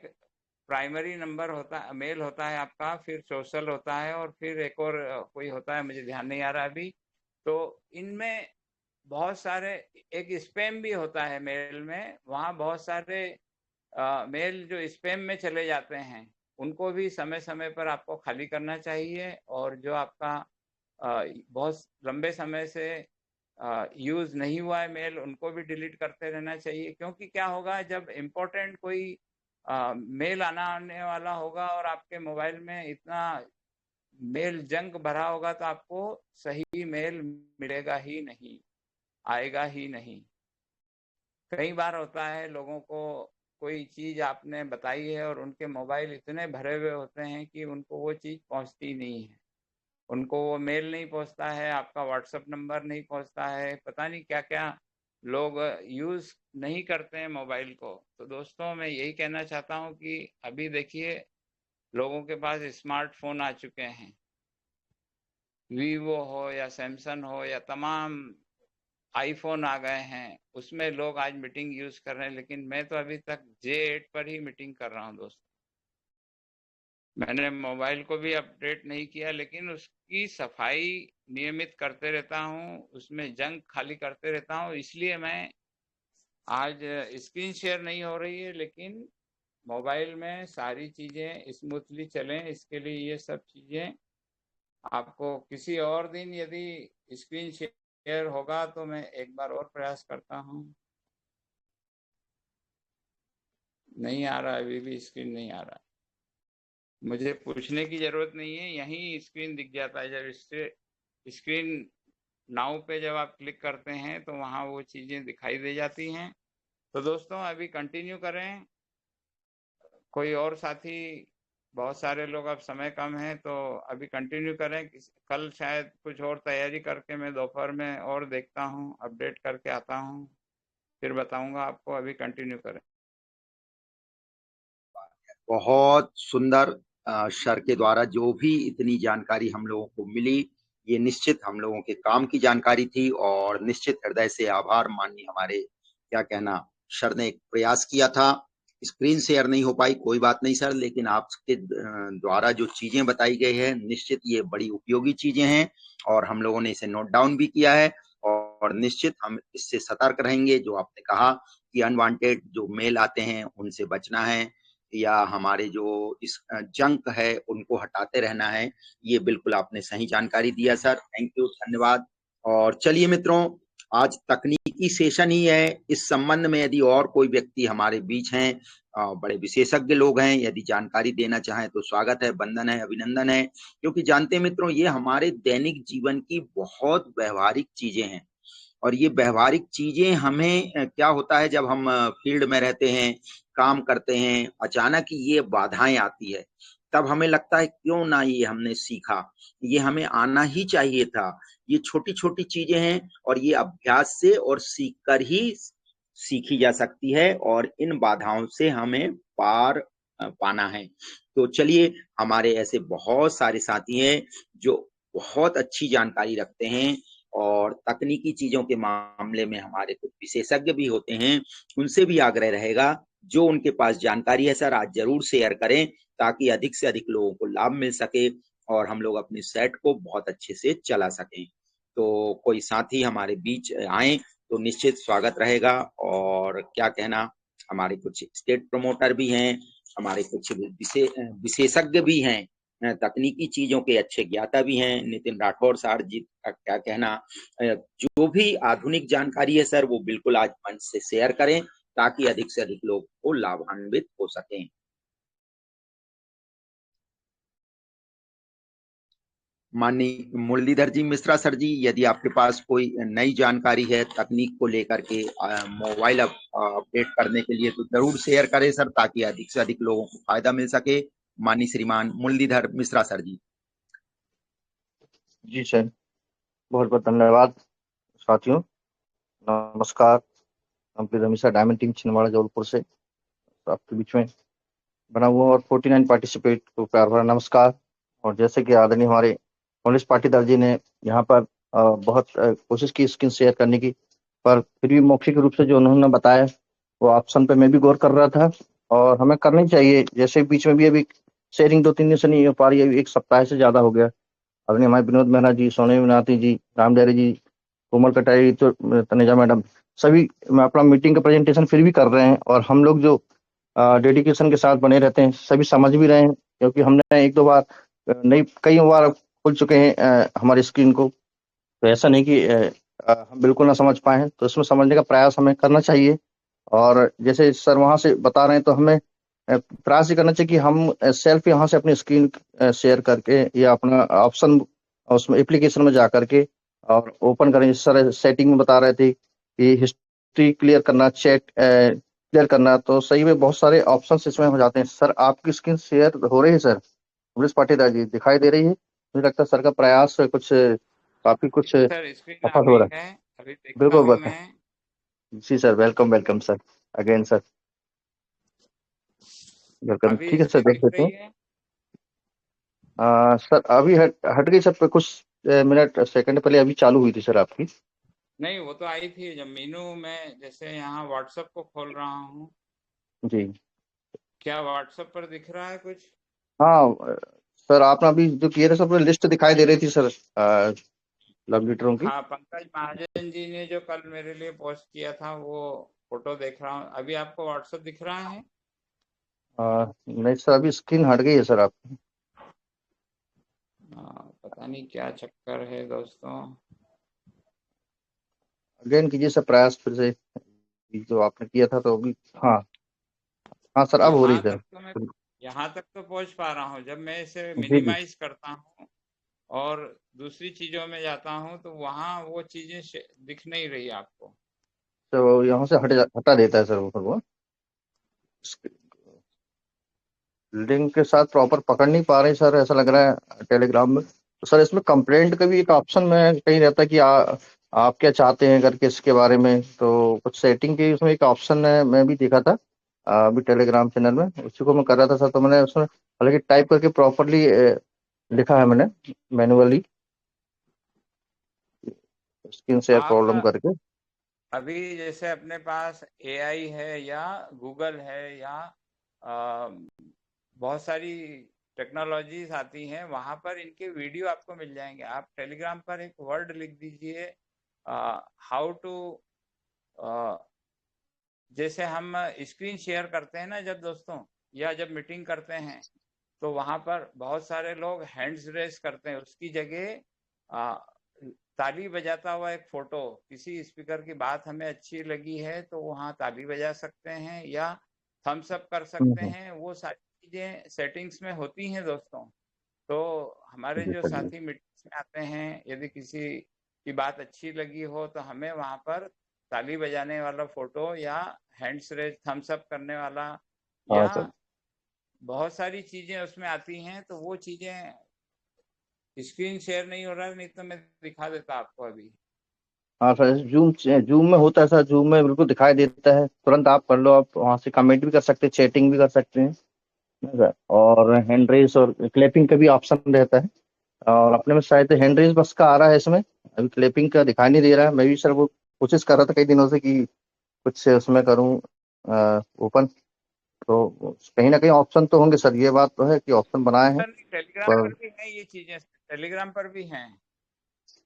प्राइमरी नंबर होता है, मेल होता है आपका, फिर सोशल होता है, और फिर एक और कोई होता है, मुझे ध्यान नहीं आ रहा अभी। तो इनमें बहुत सारे, एक स्पैम भी होता है मेल में, वहाँ बहुत सारे मेल जो स्पैम में चले जाते हैं उनको भी समय समय पर आपको खाली करना चाहिए, और जो आपका बहुत लंबे समय से यूज नहीं हुआ है मेल उनको भी डिलीट करते रहना चाहिए। क्योंकि क्या होगा, जब इम्पोर्टेंट कोई मेल आने वाला होगा और आपके मोबाइल में इतना मेल जंक भरा होगा तो आपको सही मेल मिलेगा ही नहीं, आएगा ही नहीं। कई बार होता है लोगों को कोई चीज आपने बताई है और उनके मोबाइल इतने भरे हुए होते हैं कि उनको वो चीज पहुंचती नहीं है, उनको वो मेल नहीं पहुंचता है, आपका व्हाट्सएप नंबर नहीं पहुंचता है, पता नहीं क्या क्या लोग यूज नहीं करते हैं मोबाइल को। तो दोस्तों मैं यही कहना चाहता हूँ कि अभी देखिए लोगों के पास स्मार्टफोन आ चुके हैं, वीवो हो या सैमसंग हो या तमाम आईफोन आ गए हैं, उसमें लोग आज मीटिंग यूज कर रहे हैं। लेकिन मैं तो अभी तक J8 पर ही मीटिंग कर रहा हूँ दोस्तों। मैंने मोबाइल को भी अपडेट नहीं किया, लेकिन उसकी सफाई नियमित करते रहता हूँ, उसमें जंक खाली करते रहता हूँ। इसलिए मैं आज स्क्रीन शेयर नहीं हो रही है, लेकिन मोबाइल में सारी चीजें स्मूथली चलें, इसके लिए ये सब चीजें आपको किसी और दिन यदि स्क्रीन शेयर होगा तो मैं एक बार और प्रयास करता हूँ। नहीं आ रहा, अभी भी स्क्रीन नहीं आ रहा। मुझे पूछने की जरूरत नहीं है, यहीं स्क्रीन दिख जाता है। जब स्क्रीन नाउ पे जब आप क्लिक करते हैं तो वहाँ वो चीजें दिखाई दे जाती हैं। तो दोस्तों अभी कंटिन्यू करें। कोई और साथी, बहुत सारे लोग, अब समय कम है तो अभी कंटिन्यू करें। कल शायद कुछ और तैयारी करके मैं दोपहर में और देखता हूँ, अपडेट करके आता हूँ, फिर बताऊंगा आपको। अभी कंटिन्यू करें। बहुत सुंदर सर के द्वारा जो भी इतनी जानकारी हम लोगों को मिली, ये निश्चित हम लोगों के काम की जानकारी थी और निश्चित हृदय से आभार माननीय हमारे क्या कहना सर ने एक प्रयास किया था। स्क्रीन शेयर नहीं हो पाई, कोई बात नहीं सर, लेकिन आपके द्वारा जो चीजें बताई गई है निश्चित ये बड़ी उपयोगी चीजें हैं और हम लोगों ने इसे नोट डाउन भी किया है और निश्चित हम इससे सतर्क रहेंगे। जो आपने कहा कि अनवांटेड जो मेल आते हैं उनसे बचना है या हमारे जो इस जंक है उनको हटाते रहना है, ये बिल्कुल आपने सही जानकारी दिया सर। थैंक यू, धन्यवाद। और चलिए मित्रों, आज तकनीकी सेशन ही है। इस संबंध में यदि और कोई व्यक्ति हमारे बीच हैं, बड़े विशेषज्ञ लोग हैं, यदि जानकारी देना चाहें तो स्वागत है, वंदन है, अभिनंदन है। क्योंकि जानते हैं मित्रों, ये हमारे दैनिक जीवन की बहुत व्यवहारिक चीजें हैं और ये व्यवहारिक चीजें हमें क्या होता है जब हम फील्ड में रहते हैं, काम करते हैं, अचानक ये बाधाएं आती है, तब हमें लगता है क्यों ना ये हमने सीखा, ये हमें आना ही चाहिए था। ये छोटी छोटी चीजें हैं और ये अभ्यास से और सीख कर ही सीखी जा सकती है और इन बाधाओं से हमें पार पाना है। तो चलिए, हमारे ऐसे बहुत सारे साथी हैं जो बहुत अच्छी जानकारी रखते हैं और तकनीकी चीजों के मामले में हमारे कुछ विशेषज्ञ भी होते हैं। उनसे भी आग्रह रहेगा, जो उनके पास जानकारी है सर आज जरूर शेयर करें ताकि अधिक से अधिक लोगों को लाभ मिल सके और हम लोग अपनी सेट को बहुत अच्छे से चला सकें। तो कोई साथी हमारे बीच आए तो निश्चित स्वागत रहेगा। और क्या कहना, हमारे कुछ स्टेट प्रमोटर भी हैं, हमारे कुछ विशेषज्ञ भी हैं, तकनीकी चीजों के अच्छे ज्ञाता भी हैं। नितिन राठौर सर जी का क्या कहना, जो भी आधुनिक जानकारी है सर वो बिल्कुल आज मंच से शेयर करें ताकि अधिक से अधिक लोग को लाभान्वित हो सकें। माननीय मुरलीधर जी मिश्रा सर जी, यदि आपके पास कोई नई जानकारी है तकनीक को लेकर के मोबाइल अपडेट करने के लिए, तो जरूर शेयर करें सर ताकि अधिक से अधिक लोगों को फायदा मिल सके। माननीय श्रीमान मुरलीधर मिश्रा सर जी। जी सर, बहुत बहुत धन्यवाद साथियों। नमस्कार, हम हमेशा डायमंड टीम छिंदवाड़ा जबलपुर से आपके बीच में बना हुआ और 49 पार्टिसिपेट को प्यार भरा नमस्कार। और जैसे कि आदरणीय हमारे कांग्रेस पाटीदार जी ने यहाँ पर बहुत कोशिश की स्क्रीन शेयर करने की, पर फिर भी मौखिक रूप से जो उन्होंने बताया वो ऑप्शन पे मैं भी गौर कर रहा था और हमें करनी चाहिए। जैसे बीच में भी अभी शेयरिंग 2-3 दिन से नहीं हो पा रही है, एक सप्ताह से ज्यादा हो गया। आदरणीय हमारे विनोद मेहरा जी, सोने नाथी जी, राम डेरे जी, कोमल कटारी, तो तनेजा मैडम, सभी मैं अपना मीटिंग का प्रेजेंटेशन फिर भी कर रहे हैं और हम लोग जो डेडिकेशन के साथ बने रहते हैं, सभी समझ भी रहे हैं। क्योंकि हमने एक दो बार नहीं, कई बार खुल चुके हैं हमारी स्क्रीन को, तो ऐसा नहीं कि हम बिल्कुल ना समझ पाए हैं। तो इसमें समझने का प्रयास हमें करना चाहिए। और जैसे सर वहां से बता रहे हैं तो हमें प्रयास ये करना चाहिए कि हम सेल्फ यहाँ से अपनी स्क्रीन शेयर करके या अपना ऑप्शन उसमें एप्लीकेशन में जा करके और ओपन करें। सर सेटिंग में बता रहे थे कि हिस्ट्री क्लियर करना, चैट क्लियर करना, तो सही में बहुत सारे ऑप्शन इसमें हो जाते हैं। सर आपकी स्क्रीन शेयर हो रही है सर? अमरीश पाटीदार जी दिखाई दे रही है? मुझे लगता है सर का प्रयास कुछ काफी कुछ सर स्क्रीन आ सफल हो गई रहा है। है, अभी देखता बिल्कुल हूँ बिल्कुल। मैं। जी sir, welcome welcome sir, again sir, welcome. अभी ठीक है सर, स्क्रीन देख दिख लेते रही हैं। है? सर अभी हट गई सर, कुछ मिनट सेकंड पहले अभी चालू हुई थी सर आपकी। नहीं, वो तो आई थी जब मीनू में, जैसे यहाँ व्हाट्सएप को खोल रहा हूँ। जी क्या व्हाट्सएप पर दिख रहा है कुछ? हाँ सर, आपने अभी जो किए थे सब लिस्ट दिखाई दे रही थी सर, लव लेटरों की। हाँ, पंकज महाजन जी ने जो कल मेरे लिए पोस्ट किया था वो फोटो देख रहा हूँ। अभी आपको व्हाट्सएप दिख रहा है? नहीं सर, अभी स्क्रीन हट गई है सर आपकी। पता नहीं क्या चक्कर है दोस्तों। अगेन कीजिए सर प्रयास फिर से, ये जो आपने किया था तो अभी। हाँ हाँ सर, अब हो रही सर। यहाँ तक तो पहुंच पा रहा हूँ। जब मैं इसे जी जी मिनिमाइज करता हूँ और दूसरी चीजों में जाता हूँ तो वहां वो चीजें दिख नहीं रही आपको। तो यहाँ से हटा देता है सर वो, फिर वो लिंक के साथ प्रॉपर पकड़ नहीं पा रहे सर, ऐसा लग रहा है टेलीग्राम में। तो सर इसमें कंप्लेंट का भी एक ऑप्शन में कहीं रहता है कि आप क्या चाहते हैं करके इसके बारे में, तो कुछ सेटिंग की उसमें एक ऑप्शन है, मैं भी देखा था अभी टेलीग्राम चैनल में, उसी को मैं कर रहा था सर। तो मैंने उसमें हालांकि टाइप करके प्रॉपरली लिखा है मैंने मैनुअली, स्क्रीन शेयर आप प्रॉब्लम करके। अभी जैसे अपने पास एआई है या गूगल है या बहुत सारी टेक्नोलॉजीज आती हैं, वहां पर इनके वीडियो आपको मिल जाएंगे। आप टेलीग्राम पर एक वर्ड लिख दीजिए हाउ टू, जैसे हम स्क्रीन शेयर करते हैं ना जब दोस्तों, या जब मीटिंग करते हैं, तो वहां पर बहुत सारे लोग हैंड्स रेस करते हैं। उसकी जगह ताली बजाता हुआ एक फोटो, किसी स्पीकर की बात हमें अच्छी लगी है तो वहाँ ताली बजा सकते हैं या थम्स अप कर सकते हम्म। हैं। वो सारी चीजें सेटिंग्स में होती हैं दोस्तों। तो हमारे जी जो सर जी। साथी मीटिंग्स में आते हैं, यदि किसी की बात अच्छी लगी हो तो हमें वहां पर ताली बजाने वाला फोटो या हैंड्स रेज थम्स अप करने वाला हाँ या सर। बहुत सारी चीजें उसमें आती हैं। तो वो चीजें स्क्रीन शेयर नहीं हो रहा है, नहीं तो मैं दिखा देता आपको अभी। हाँ सर, जूम में होता है सर, जूम में बिल्कुल दिखाई देता है, तुरंत आप कर लो, आप वहाँ से कमेंट भी कर सकते हैं, चैटिंग भी कर सकते हैं सर। और हैंड रेस और क्लैपिंग का भी ऑप्शन रहता है। और अपने में शायद हैंड रेस बस का आ रहा है इसमें, अभी क्लैपिंग का दिखाई नहीं दे रहा है। मैं भी सर वो कोशिश कर रहा था कई दिनों से कि कुछ उसमें करूँ ओपन, तो कहीं ना कहीं ऑप्शन तो होंगे सर, ये बात तो है कि ऑप्शन बनाए हैं। सर टेलीग्राम पर पर भी है ये चीजें, टेलीग्राम पर भी हैं।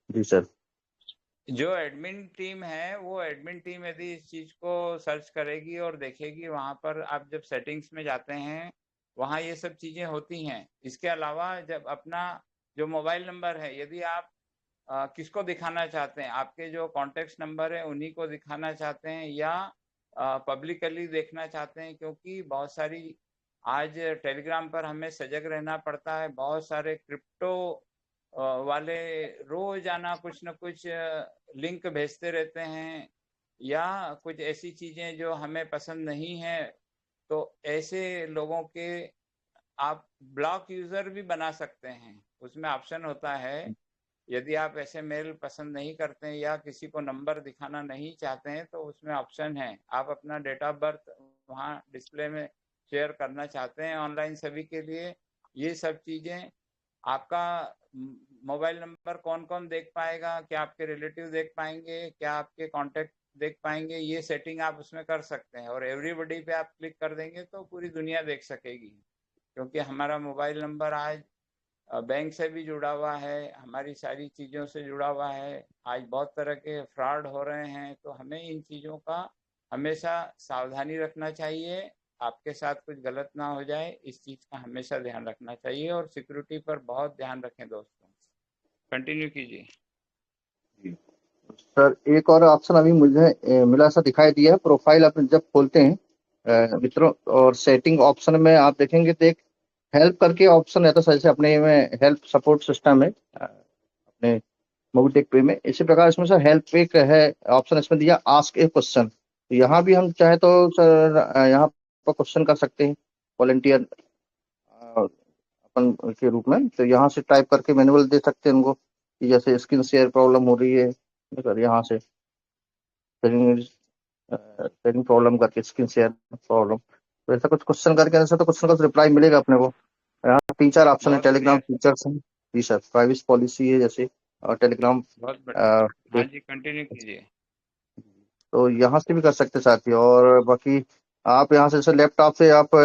जी सर। जो एडमिन टीम है, वो एडमिन टीम यदि इस चीज को सर्च करेगी और देखेगी, वहां पर आप जब सेटिंग्स में जाते हैं वहां ये सब चीजें होती हैं। इसके अलावा जब अपना जो मोबाइल नंबर है, यदि आप किसको दिखाना चाहते हैं, आपके जो कॉन्टेक्ट नंबर है उन्हीं को दिखाना चाहते हैं या पब्लिकली देखना चाहते हैं, क्योंकि बहुत सारी आज टेलीग्राम पर हमें सजग रहना पड़ता है। बहुत सारे क्रिप्टो वाले रोजाना कुछ न कुछ लिंक भेजते रहते हैं या कुछ ऐसी चीजें जो हमें पसंद नहीं है। तो ऐसे लोगों के आप ब्लॉक यूजर भी बना सकते हैं। उसमें ऑप्शन होता है, यदि आप ऐसे मेल पसंद नहीं करते हैं या किसी को नंबर दिखाना नहीं चाहते हैं तो उसमें ऑप्शन है, आप अपना डेट ऑफ बर्थ वहाँ डिस्प्ले में शेयर करना चाहते हैं ऑनलाइन सभी के लिए। ये सब चीजें आपका मोबाइल नंबर कौन कौन देख पाएगा, क्या आपके रिलेटिव देख पाएंगे, क्या आपके कांटेक्ट देख पाएंगे, ये सेटिंग आप उसमें कर सकते हैं। और एवरीबॉडी पे आप क्लिक कर देंगे तो पूरी दुनिया देख सकेगी, क्योंकि हमारा मोबाइल नंबर आज बैंक से भी जुड़ा हुआ है, हमारी सारी चीज़ों से जुड़ा हुआ है। आज बहुत तरह के फ्रॉड हो रहे हैं, तो हमें इन चीज़ों का हमेशा सावधानी रखना चाहिए। आपके साथ कुछ गलत ना हो जाए, इस चीज़ का हमेशा ध्यान रखना चाहिए और सिक्योरिटी पर बहुत ध्यान रखें दोस्तों। कंटिन्यू कीजिए। सर एक और ऑप्शन अभी मुझे मिला सा दिखाई दिया है, प्रोफाइल अपन जब खोलते हैं मित्रों, और सेटिंग ऑप्शन में आप देखेंगे तो एक हेल्प करके ऑप्शन रहता है, जैसे अपने में हेल्प सपोर्ट सिस्टम है अपने मोबिटेक पे में, इसी प्रकार इसमें सर हेल्प एक है ऑप्शन, इसमें दिया आस्क ए क्वेश्चन। तो यहाँ भी हम चाहे तो सर यहाँ पर क्वेश्चन कर सकते हैं वॉलेंटियर अपन के रूप में। तो यहाँ से टाइप करके मैनुअल दे सकते हैं उनको कि जैसे स्क्रीन शेयर प्रॉब्लम हो रही है सर, यहाँ से सेटिंग प्रॉब्लम करके स्क्रीन शेयर प्रॉब्लम, तो ऐसा कुछ क्वेश्चन करके ऐसा तो क्वेश्चन का रिप्लाई मिलेगा अपने को। यहाँ 3-4 ऑप्शन है, बहुत बढ़िया, टेलीग्राम फीचर्स हैं जी सर, प्राइवेसी पॉलिसी है जैसे, और टेलीग्राम बहुत बढ़िया। हाँ जी, कंटिन्यू कीजिए। तो यहाँ से भी कर सकते हैं साथी। और बाकी आप यहाँ से जैसे लैपटॉप से आप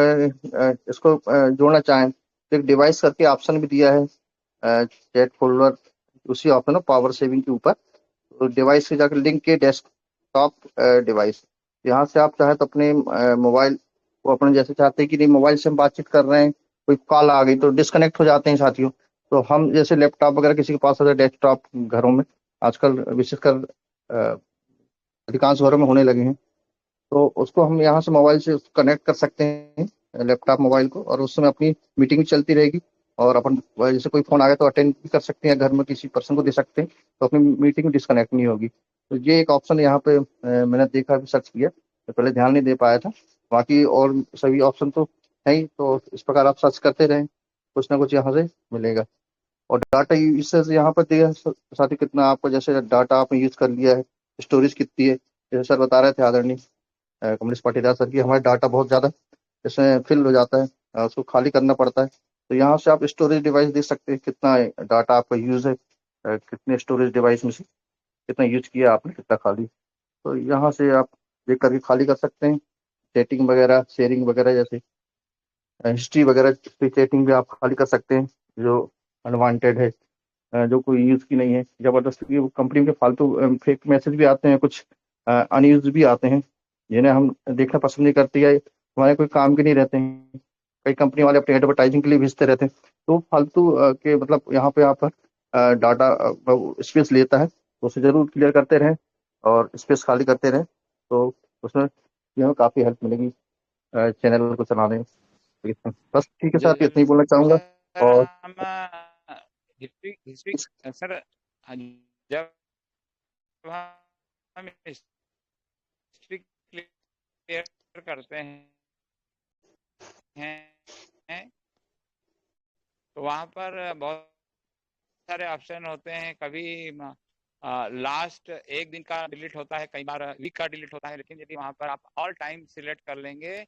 इसको जोड़ना चाहें तो एक डिवाइस करके ऑप्शन भी दिया है, चैट फोल्डर उसी ऑप्शन है पावर सेविंग के ऊपर, तो डिवाइस से जाकर लिंक के डेस्कटॉप डिवाइस, यहाँ से आप चाहे तो अपने मोबाइल को अपने जैसे चाहते हैं कि नहीं मोबाइल से हम बातचीत कर रहे हैं, कोई कॉल आ गई तो डिस्कनेक्ट हो जाते हैं साथियों, तो हम जैसे लैपटॉप वगैरह किसी के पास होता है, डेस्कटॉप घरों में आजकल विशेषकर अधिकांश घरों में होने लगे हैं, तो उसको हम यहाँ से मोबाइल से कनेक्ट कर सकते हैं, लैपटॉप मोबाइल को, और उसमें अपनी मीटिंग भी चलती रहेगी। और अपन जैसे कोई फोन आ गया तो अटेंड भी कर सकते हैं, घर में किसी पर्सन को दे सकते हैं, तो अपनी मीटिंग डिस्कनेक्ट नहीं होगी। तो ये एक ऑप्शन यहाँ पे मैंने देखा, भी सर्च किया, तो पहले ध्यान नहीं दे पाया था। बाकी और सभी ऑप्शन तो है ही, तो इस प्रकार आप सर्च करते रहें, कुछ ना कुछ यहाँ से मिलेगा। और डाटा यूसेज यहाँ पर दिया है साथ ही, कितना आपको जैसे डाटा आपने यूज कर लिया है, स्टोरेज कितनी है। जैसे सर बता रहे थे आदरणीय कमलेश पाटीदार सर की, हमारा डाटा बहुत ज्यादा इसमें फिल हो जाता है, उसको खाली करना पड़ता है। तो यहाँ से आप स्टोरेज डिवाइस देख सकते हैं, कितना डाटा आपका यूज है, कितने स्टोरेज डिवाइस में से कितना यूज किया आपने, कितना खाली। तो यहाँ से आप देख करके खाली कर सकते हैं। सेटिंग वगैरह, शेयरिंग वगैरह, जैसे हिस्ट्री वगैरह सेटिंग भी आप खाली कर सकते हैं, जो अनवांटेड है, जो कोई यूज की नहीं है। जबरदस्ती कंपनी के फालतू फेक मैसेज भी आते हैं, कुछ अनयूज भी आते हैं, जिन्हें हम देखना पसंद नहीं करती है, हमारे कोई काम के नहीं रहते हैं। कई कंपनी वाले अपने एडवर्टाइजिंग के लिए भेजते रहते हैं, तो फालतू के मतलब यहाँ पे आप डाटा स्पेस लेता है, तो उसे जरूर क्लियर करते रहें और स्पेस खाली करते रहें, तो उसमें हमें काफ़ी हेल्प मिलेगी चैनल को चलाने में। बस ठीक है सर, इतना ही बोलना जब चाहूँगा। सर और हम हिस्ट्री हिस्ट्री सर, हाँ, जब हम हिस्ट्री क्लियर करते हैं तो वहाँ पर बहुत सारे ऑप्शन होते हैं। कभी लास्ट एक दिन का डिलीट होता है, कई बार वीक का डिलीट होता है, लेकिन यदि वहाँ पर आप ऑल टाइम सिलेक्ट कर लेंगे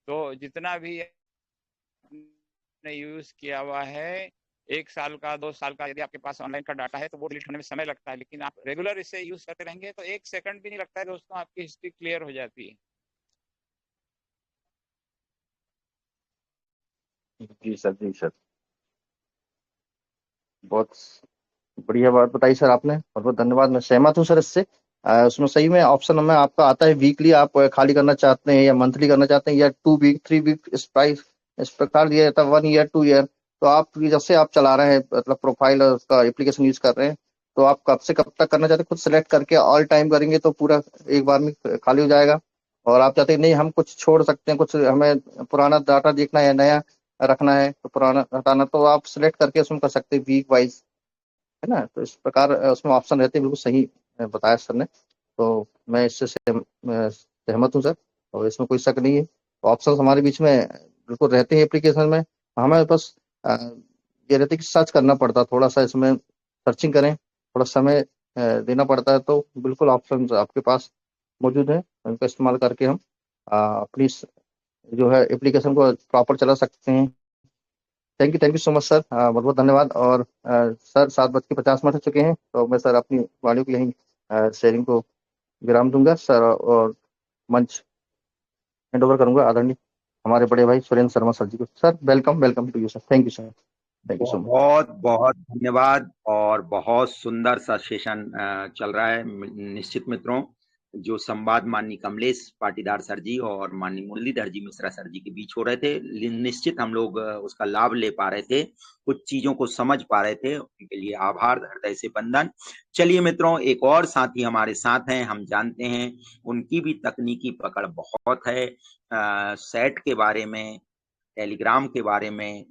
तो जितना भी आपने यूज किया हुआ है, 1 साल का 2 साल का, यदि आपके पास ऑनलाइन का डाटा है तो वो डिलीट होने में समय लगता है, लेकिन आप रेगुलर इसे यूज करते रहेंगे तो 1 सेकंड भी नहीं लगता है दोस्तों, आपकी हिस्ट्री क्लियर हो जाती है। जी सर, जी सर, बहुत बढ़िया बात बताई सर आपने, बहुत बहुत धन्यवाद। मैं सहमत हूँ सर इससे। उसमें सही में ऑप्शन में आपका आता है, वीकली आप खाली करना चाहते हैं या मंथली करना चाहते हैं या 2 वीक 3 वीक, इस प्राइस इस प्रकार दिया जाता है, 1 ईयर 2 ईयर। तो आप जैसे आप चला रहे हैं, मतलब प्रोफाइल उसका एप्लीकेशन यूज कर रहे हैं, तो आप कब से कब तक करना चाहते हैं खुद सेलेक्ट करके ऑल टाइम करेंगे तो पूरा एक बार में खाली हो जाएगा। और आप चाहते हैं नहीं हम कुछ छोड़ सकते हैं, कुछ हमें पुराना डाटा देखना है, नया रखना है, तो पुराना हटाना, तो आप सिलेक्ट करके उसमें कर सकते हैं वीक वाइज, है ना। तो इस प्रकार उसमें ऑप्शन रहते हैं, बिल्कुल सही बताया सर ने। तो मैं इससे सहमत हूँ सर, और इसमें कोई शक नहीं है। ऑप्शन हमारे बीच में बिल्कुल रहते हैं एप्लीकेशन में, हमें बस ये रहता है कि सर्च करना पड़ता है, थोड़ा सा इसमें सर्चिंग करें, थोड़ा समय देना पड़ता है, तो बिल्कुल ऑप्शन आपके पास मौजूद है, उनका इस्तेमाल करके हम अपनी जो है एप्लीकेशन को प्रॉपर चला सकते हैं। Thank you so much sir, बहुत बहुत धन्यवाद। और सर 7:50 हो चुके हैं, तो मैं सर अपनी वाणी को यहीं शेयरिंग को विराम दूंगा सर, और मंच हैंड ओवर करूंगा आदरणीय हमारे बड़े भाई सुरेंद्र शर्मा सर जी को। Sir welcome, welcome to you sir, thank you sir, thank you so much. बहुत बहुत धन्यवाद। और बहुत सुंदर सा सेशन चल रहा है निश्चित मित्रों, जो संवाद माननीय कमलेश पाटीदार सर जी और माननीय मुरलीधर जी मिश्रा सर जी के बीच हो रहे थे, निश्चित हम लोग उसका लाभ ले पा रहे थे, कुछ चीजों को समझ पा रहे थे, उनके लिए आभार, हृदय से वंदन। चलिए मित्रों, एक और साथी हमारे साथ हैं, हम जानते हैं उनकी भी तकनीकी पकड़ बहुत है, सेट के बारे में, टेलीग्राम के बारे में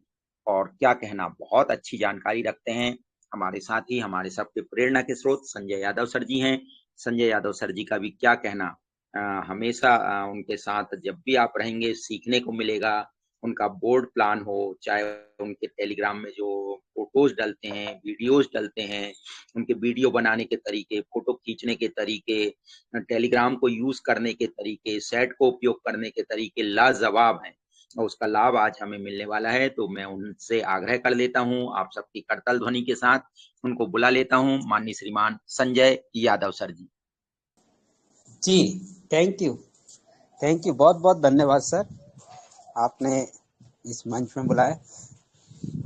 और क्या कहना, बहुत अच्छी जानकारी रखते हैं। हमारे साथ ही हमारे सबके प्रेरणा के स्रोत संजय यादव सर जी हैं। संजय यादव सर जी का भी क्या कहना, हमेशा उनके साथ जब भी आप रहेंगे सीखने को मिलेगा। उनका बोर्ड प्लान हो, चाहे उनके टेलीग्राम में जो फोटोज डलते हैं, वीडियोज डलते हैं, उनके वीडियो बनाने के तरीके, फोटो खींचने के तरीके, टेलीग्राम को यूज करने के तरीके, सेट को उपयोग करने के तरीके लाजवाब हैं, और उसका लाभ आज हमें मिलने वाला है। तो मैं उनसे आग्रह कर लेता हूं, आप सबकी करतल ध्वनि के साथ उनको बुला लेता हूं, माननीय श्रीमान संजय यादव सर जी। जी, थैंक यू, बहुत बहुत धन्यवाद सर, आपने इस मंच में बुलाया।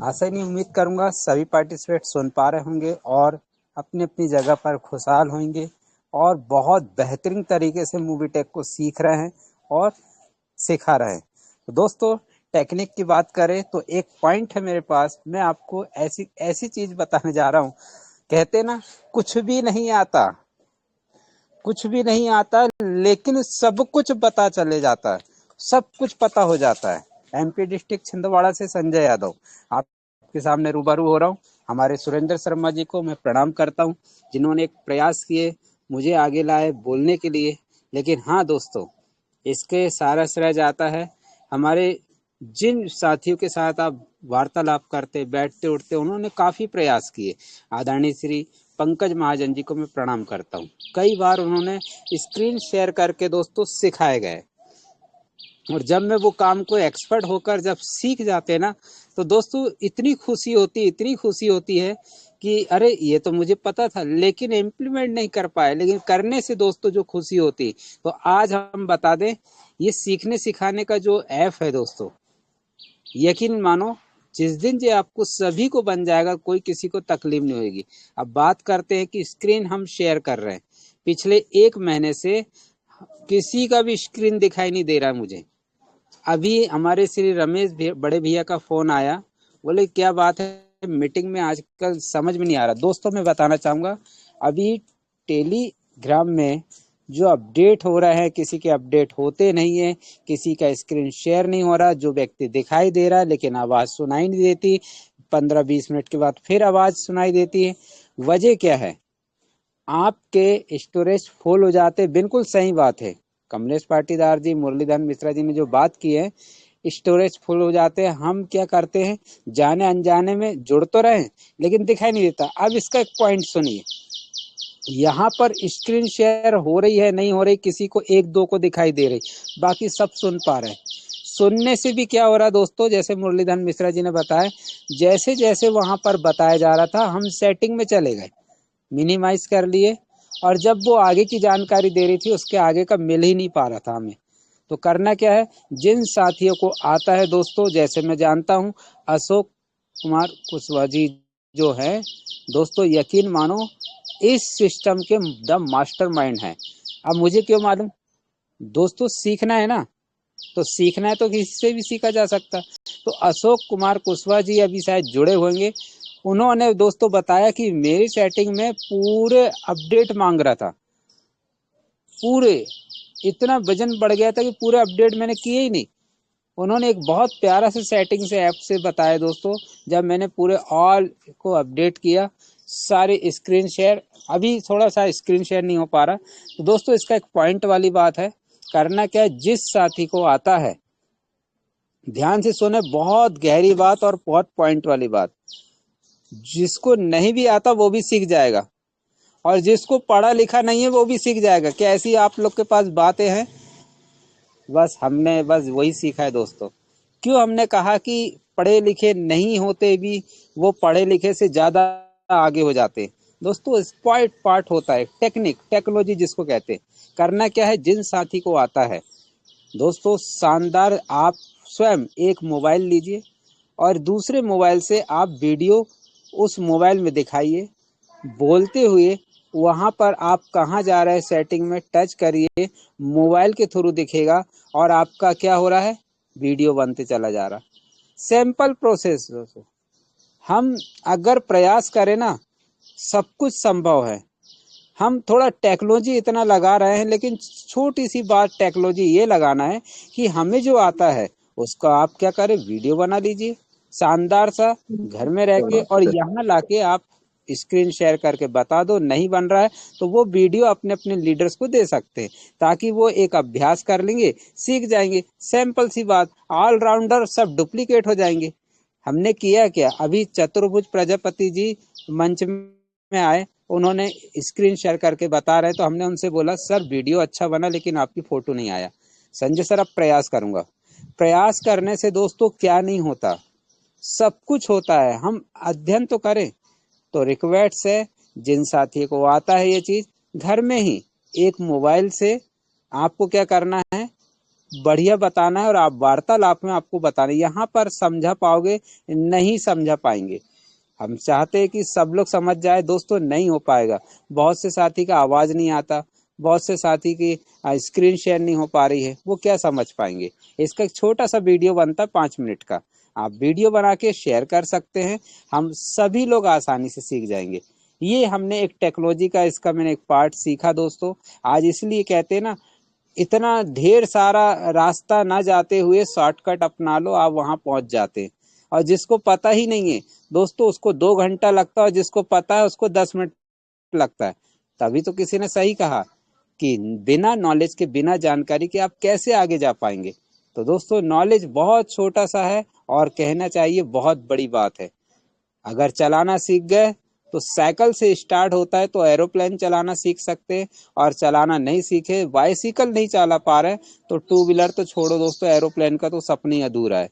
आशा नहीं, उम्मीद करूंगा सभी पार्टिसिपेट सुन पा रहे होंगे और अपनी अपनी जगह पर खुशहाल होंगे और बहुत बेहतरीन तरीके से मूवी टेक को सीख रहे हैं और सिखा रहे हैं। तो दोस्तों, टेक्निक की बात करें तो एक पॉइंट है मेरे पास, मैं आपको ऐसी ऐसी चीज बताने जा रहा हूँ। कहते ना, कुछ भी नहीं आता, कुछ भी नहीं आता, लेकिन सब कुछ पता चले जाता है, सब कुछ पता हो जाता है। एमपी डिस्ट्रिक्ट छिंदवाड़ा से संजय यादव आपके सामने रूबरू हो रहा हूँ। हमारे सुरेंद्र शर्मा जी को मैं प्रणाम करता हूँ, जिन्होंने एक प्रयास किए, मुझे आगे लाए बोलने के लिए। लेकिन हाँ दोस्तों, इसके सारा श्रेय जाता है हमारे जिन साथियों के साथ आप वार्तालाप करते, बैठते उठते, उन्होंने काफी प्रयास किए। आदरणीय श्री पंकज महाजन जी को मैं प्रणाम करता हूँ। कई बार उन्होंने स्क्रीन शेयर करके दोस्तों सिखाए गए, और जब मैं वो काम को एक्सपर्ट होकर जब सीख जाते ना, तो दोस्तों इतनी खुशी होती, इतनी खुशी होती है कि अरे ये तो मुझे पता था लेकिन इम्प्लीमेंट नहीं कर पाए, लेकिन करने से दोस्तों जो खुशी होती। तो आज हम बता दें, ये सीखने सिखाने का जो ऐप है दोस्तों, यकीन मानो जिस दिन ये आपको सभी को बन जाएगा, कोई किसी को तकलीफ नहीं होगी। अब बात करते हैं कि स्क्रीन हम शेयर कर रहे हैं, पिछले 1 महीने से किसी का भी स्क्रीन दिखाई नहीं दे रहा है मुझे। अभी हमारे श्री रमेश बड़े भैया का फोन आया, बोले क्या बात है, मीटिंग में आजकल समझ में नहीं आ रहा। दोस्तों मैं बताना चाहूंगा, अभी टेलीग्राम में जो अपडेट हो रहा है, किसी के अपडेट होते नहीं है, किसी का स्क्रीन शेयर नहीं हो रहा, जो व्यक्ति दिखाई दे रहा है लेकिन आवाज सुनाई नहीं देती, 15-20 मिनट के बाद फिर आवाज सुनाई देती है। वजह क्या है? आपके स्टोरेज फुल हो जाते। बिल्कुल सही बात है, कमलेश पाटीदार जी, मुरलीधर मिश्रा जी ने जो बात की है, स्टोरेज फुल हो जाते हैं। हम क्या करते हैं, जाने अनजाने में जुड़ तो रहे लेकिन दिखाई नहीं देता। अब इसका एक पॉइंट सुनिए, यहाँ पर स्क्रीन शेयर हो रही है नहीं हो रही, किसी को 1-2 को दिखाई दे रही, बाकी सब सुन पा रहे हैं। सुनने से भी क्या हो रहा दोस्तों, जैसे मुरलीधर मिश्रा जी ने बताया, जैसे जैसे वहां पर बताया जा रहा था, हम सेटिंग में चले गए, मिनिमाइज कर लिए, और जब वो आगे की जानकारी दे रही थी, उसके आगे का मिल ही नहीं पा रहा था हमें। तो करना क्या है, जिन साथियों को आता है दोस्तों, जैसे मैं जानता हूं अशोक कुमार कुशवाहा जी जो है दोस्तों, यकीन मानो इस सिस्टम के द मास्टरमाइंड है। अब मुझे क्यों मालूम दोस्तों, सीखना है ना, तो सीखना है तो किसी से भी सीखा जा सकता। तो अशोक कुमार कुशवाहा जी अभी शायद जुड़े होंगे, उन्होंने दोस्तों बताया कि मेरी सेटिंग में पूरे अपडेट मांग रहा था, पूरे इतना वजन बढ़ गया था कि पूरे अपडेट मैंने किए ही नहीं। उन्होंने एक बहुत प्यारा से सेटिंग से ऐप से बताया दोस्तों, जब मैंने पूरे ऑल को अपडेट किया, सारे स्क्रीन शेयर, अभी थोड़ा सा स्क्रीन शेयर नहीं हो पा रहा। तो दोस्तों इसका एक पॉइंट वाली बात है, करना क्या है, जिस साथी को आता है, ध्यान से सुने, बहुत गहरी बात और बहुत पॉइंट वाली बात, जिसको नहीं भी आता वो भी सीख जाएगा, और जिसको पढ़ा लिखा नहीं है वो भी सीख जाएगा। क्या ऐसी आप लोग के पास बातें हैं? बस हमने बस वही सीखा है दोस्तों। क्यों हमने कहा कि पढ़े लिखे नहीं होते भी वो पढ़े लिखे से ज्यादा आगे हो जाते दोस्तों। स्पॉइट पार्ट होता है, टेक्निक, टेक्नोलॉजी जिसको कहते हैं। करना क्या है, जिन साथी को आता है दोस्तों, शानदार, आप स्वयं एक मोबाइल लीजिए और दूसरे मोबाइल से आप वीडियो उस मोबाइल में दिखाइए, बोलते हुए वहां पर आप कहाँ जा रहे हैं सेटिंग में टच करिए, मोबाइल के थ्रू दिखेगा और आपका क्या हो रहा है, वीडियो बनते चला जा रहा। सिंपल प्रोसेस दोस्तों, हम अगर प्रयास करें ना, सब कुछ संभव है। हम थोड़ा टेक्नोलॉजी इतना लगा रहे हैं, लेकिन छोटी सी बात टेक्नोलॉजी ये लगाना है कि हमें जो आता है उसका आप क्या करें, वीडियो बना लीजिए शानदार सा घर में रह के, और यहाँ लाके आप स्क्रीन शेयर करके बता दो, नहीं बन रहा है तो वो वीडियो अपने अपने लीडर्स को दे सकते हैं, ताकि वो एक अभ्यास कर लेंगे, सीख जाएंगे। सिंपल सी बात, ऑलराउंडर सब डुप्लीकेट हो जाएंगे। हमने किया क्या, अभी चतुर्भुज प्रजापति जी मंच में आए, उन्होंने स्क्रीन शेयर करके बता रहे, तो हमने उनसे बोला सर वीडियो अच्छा बना लेकिन आपकी फोटो नहीं आया। संजय सर अब प्रयास करूंगा। प्रयास करने से दोस्तों क्या नहीं होता, सब कुछ होता है। हम अध्ययन तो करें। तो रिक्वेस्ट है, जिन साथी को आता है ये चीज, घर में ही एक मोबाइल से आपको क्या करना है, बढ़िया बताना है, और आप वार्तालाप में आपको बताना है। यहाँ पर समझा पाओगे, नहीं समझा पाएंगे। हम चाहते हैं कि सब लोग समझ जाए दोस्तों, नहीं हो पाएगा। बहुत से साथी का आवाज नहीं आता, बहुत से साथी की स्क्रीन शेयर नहीं हो पा रही है, वो क्या समझ पाएंगे। इसका एक छोटा सा वीडियो बनता है 5 मिनट का, आप वीडियो बना के शेयर कर सकते हैं, हम सभी लोग आसानी से सीख जाएंगे। ये हमने एक टेक्नोलॉजी का इसका मैंने एक पार्ट सीखा दोस्तों। आज इसलिए कहते हैं ना, इतना ढेर सारा रास्ता ना जाते हुए शॉर्टकट अपना लो, आप वहां पहुंच जाते हैं। और जिसको पता ही नहीं है दोस्तों, उसको 2 घंटा लगता है, और जिसको पता है उसको 10 मिनट लगता है। तभी तो किसी ने सही कहा कि बिना नॉलेज के, बिना जानकारी के आप कैसे आगे जा पाएंगे। तो दोस्तों, नॉलेज बहुत छोटा सा है और कहना चाहिए बहुत बड़ी बात है। अगर चलाना सीख गए तो साइकिल से स्टार्ट होता है, तो एरोप्लेन चलाना सीख सकते हैं। और चलाना नहीं सीखे, बाइसिकल नहीं चला पा रहे, तो 2 व्हीलर तो छोड़ो दोस्तों, एरोप्लेन का तो सपना ही अधूरा है।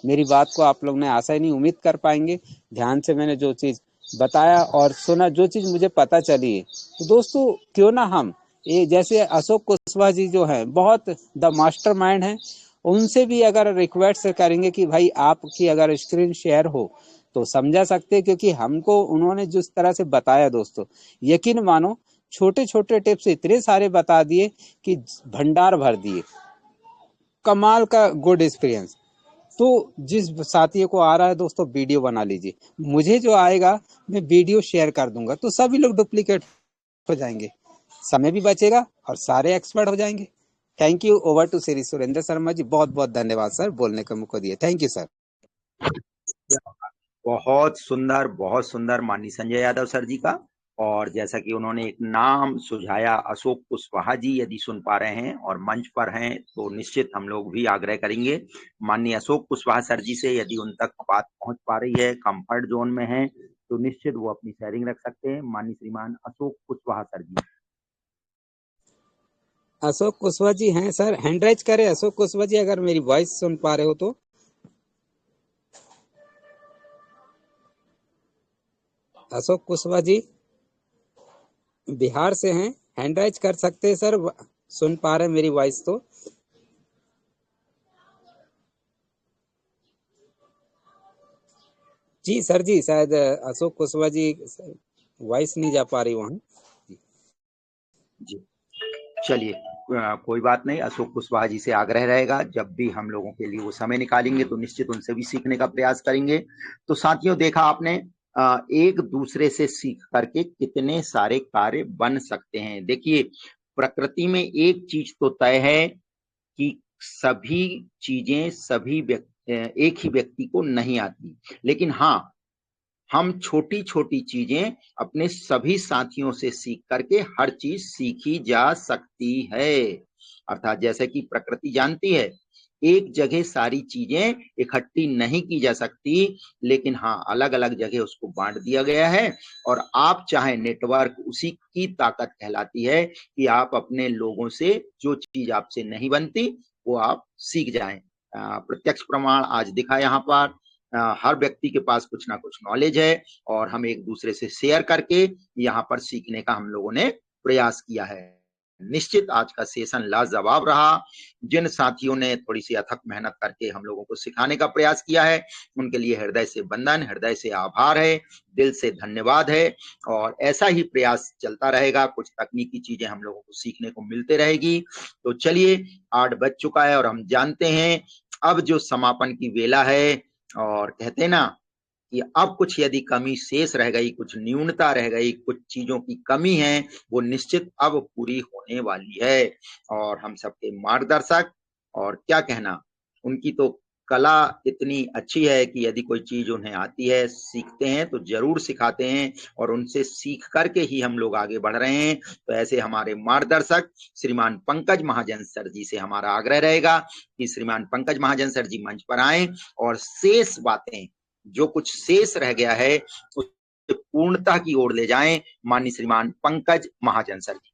मेरी बात को आप लोग ने आशा ही नहीं उम्मीद कर पाएंगे। ध्यान से मैंने जो चीज बताया और सुना, जो चीज मुझे पता चली है, तो दोस्तों क्यों ना हम ये जैसे अशोक कुशवाहा जी जो हैं, बहुत द मास्टरमाइंड हैं, उनसे भी अगर रिक्वेस्ट करेंगे कि भाई आपकी अगर स्क्रीन शेयर हो तो समझा सकते हैं, क्योंकि हमको उन्होंने जिस तरह से बताया दोस्तों, यकीन मानो छोटे छोटे टिप्स इतने सारे बता दिए कि भंडार भर दिए, कमाल का गुड एक्सपीरियंस। तो जिस साथियों को आ रहा है दोस्तों, वीडियो बना लीजिए, मुझे जो आएगा मैं वीडियो शेयर कर दूंगा, तो सभी लोग डुप्लीकेट हो जाएंगे, समय भी बचेगा और सारे एक्सपर्ट हो जाएंगे। Thank you. Over to Shri Surendra Sharma ji. बहुत बहुत धन्यवाद सर, बोलने का मौका दिया। Thank you sir. बहुत सुंदर माननीय संजय यादव सर जी का। और जैसा कि उन्होंने एक नाम सुझाया अशोक कुशवाहा जी, यदि सुन पा रहे हैं और मंच पर हैं तो निश्चित हम लोग भी आग्रह करेंगे माननीय अशोक कुशवाहा सर जी से, यदि उन तक बात पहुंच पा रही है, कंफर्ट जोन में है, तो निश्चित वो अपनी शेयरिंग रख सकते हैं। माननीय श्रीमान अशोक कुशवाहा सर जी। अशोक कुशवाहा जी हैं सर, हैंड राइज करें अशोक कुशवाहा जी, अगर मेरी वॉइस सुन पा रहे हो तो। अशोक कुशवाहा जी बिहार से हैं, हैंड राइज कर सकते हैं सर, सुन पा रहे हैं मेरी वॉइस तो। जी सर जी, शायद अशोक कुशवाहा जी वॉइस नहीं जा पा रही वहां जी चलिए, कोई बात नहीं, अशोक कुशवाहा जी से आग्रह रहेगा, जब भी हम लोगों के लिए वो समय निकालेंगे तो निश्चित उनसे भी सीखने का प्रयास करेंगे। तो साथियों, देखा आपने एक दूसरे से सीख करके कितने सारे कार्य बन सकते हैं। देखिए, प्रकृति में एक चीज तो तय है कि सभी चीजें एक ही व्यक्ति को नहीं आती, लेकिन हाँ, हम छोटी छोटी चीजें अपने सभी साथियों से सीख करके हर चीज सीखी जा सकती है। अर्थात जैसे कि प्रकृति जानती है, एक जगह सारी चीजें इकट्ठी नहीं की जा सकती, लेकिन हाँ, अलग अलग जगह उसको बांट दिया गया है। और आप चाहे, नेटवर्क उसी की ताकत कहलाती है कि आप अपने लोगों से जो चीज आपसे नहीं बनती वो आप सीख जाएं। प्रत्यक्ष प्रमाण आज दिखा यहाँ पर। हर व्यक्ति के पास कुछ ना कुछ नॉलेज है और हम एक दूसरे से शेयर करके यहाँ पर सीखने का हम लोगों ने प्रयास किया है। निश्चित आज का सेशन लाजवाब रहा। जिन साथियों ने थोड़ी सी अथक मेहनत करके हम लोगों को सिखाने का प्रयास किया है, उनके लिए हृदय से वंदन, हृदय से आभार है, दिल से धन्यवाद है। और ऐसा ही प्रयास चलता रहेगा, कुछ तकनीकी चीजें हम लोगों को सीखने को मिलते रहेगी। तो चलिए, 8 बज चुका है और हम जानते हैं अब जो समापन की वेला है, और कहते ना कि अब कुछ यदि कमी शेष रह गई, कुछ न्यूनता रह गई, कुछ चीजों की कमी है, वो निश्चित अब पूरी होने वाली है। और हम सबके मार्गदर्शक, और क्या कहना, उनकी तो कला इतनी अच्छी है कि यदि कोई चीज उन्हें आती है, सीखते हैं तो जरूर सिखाते हैं, और उनसे सीख करके ही हम लोग आगे बढ़ रहे हैं। तो ऐसे हमारे मार्गदर्शक श्रीमान पंकज महाजन सर जी से हमारा आग्रह रहेगा कि श्रीमान पंकज महाजन सर जी मंच पर आए और शेष बातें, जो कुछ शेष रह गया है, उसे पूर्णता की ओर ले जाएं। माननीय श्रीमान Pankaj Mahajan sir ji.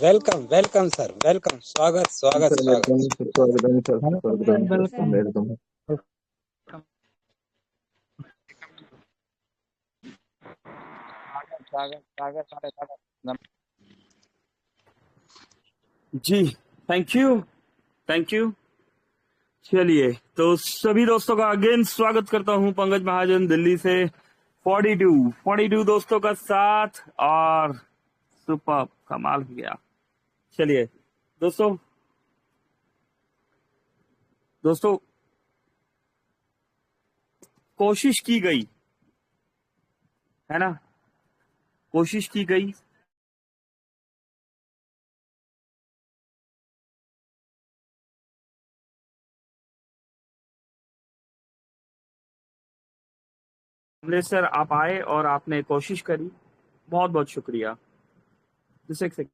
Welcome welcome sir, welcome, स्वागत स्वागत स्वागत। वेलकम। जी, थैंक यू। चलिए, तो सभी दोस्तों का अगेन स्वागत करता हूं पंकज महाजन दिल्ली से। 42 दोस्तों का साथ और सुपर, कमाल हो गया। चलिए दोस्तों कोशिश की गई, है ना, कोशिश की गई। कमलेश सर आप आए और आपने कोशिश करी, बहुत बहुत शुक्रिया। जैसे एक सेकंड,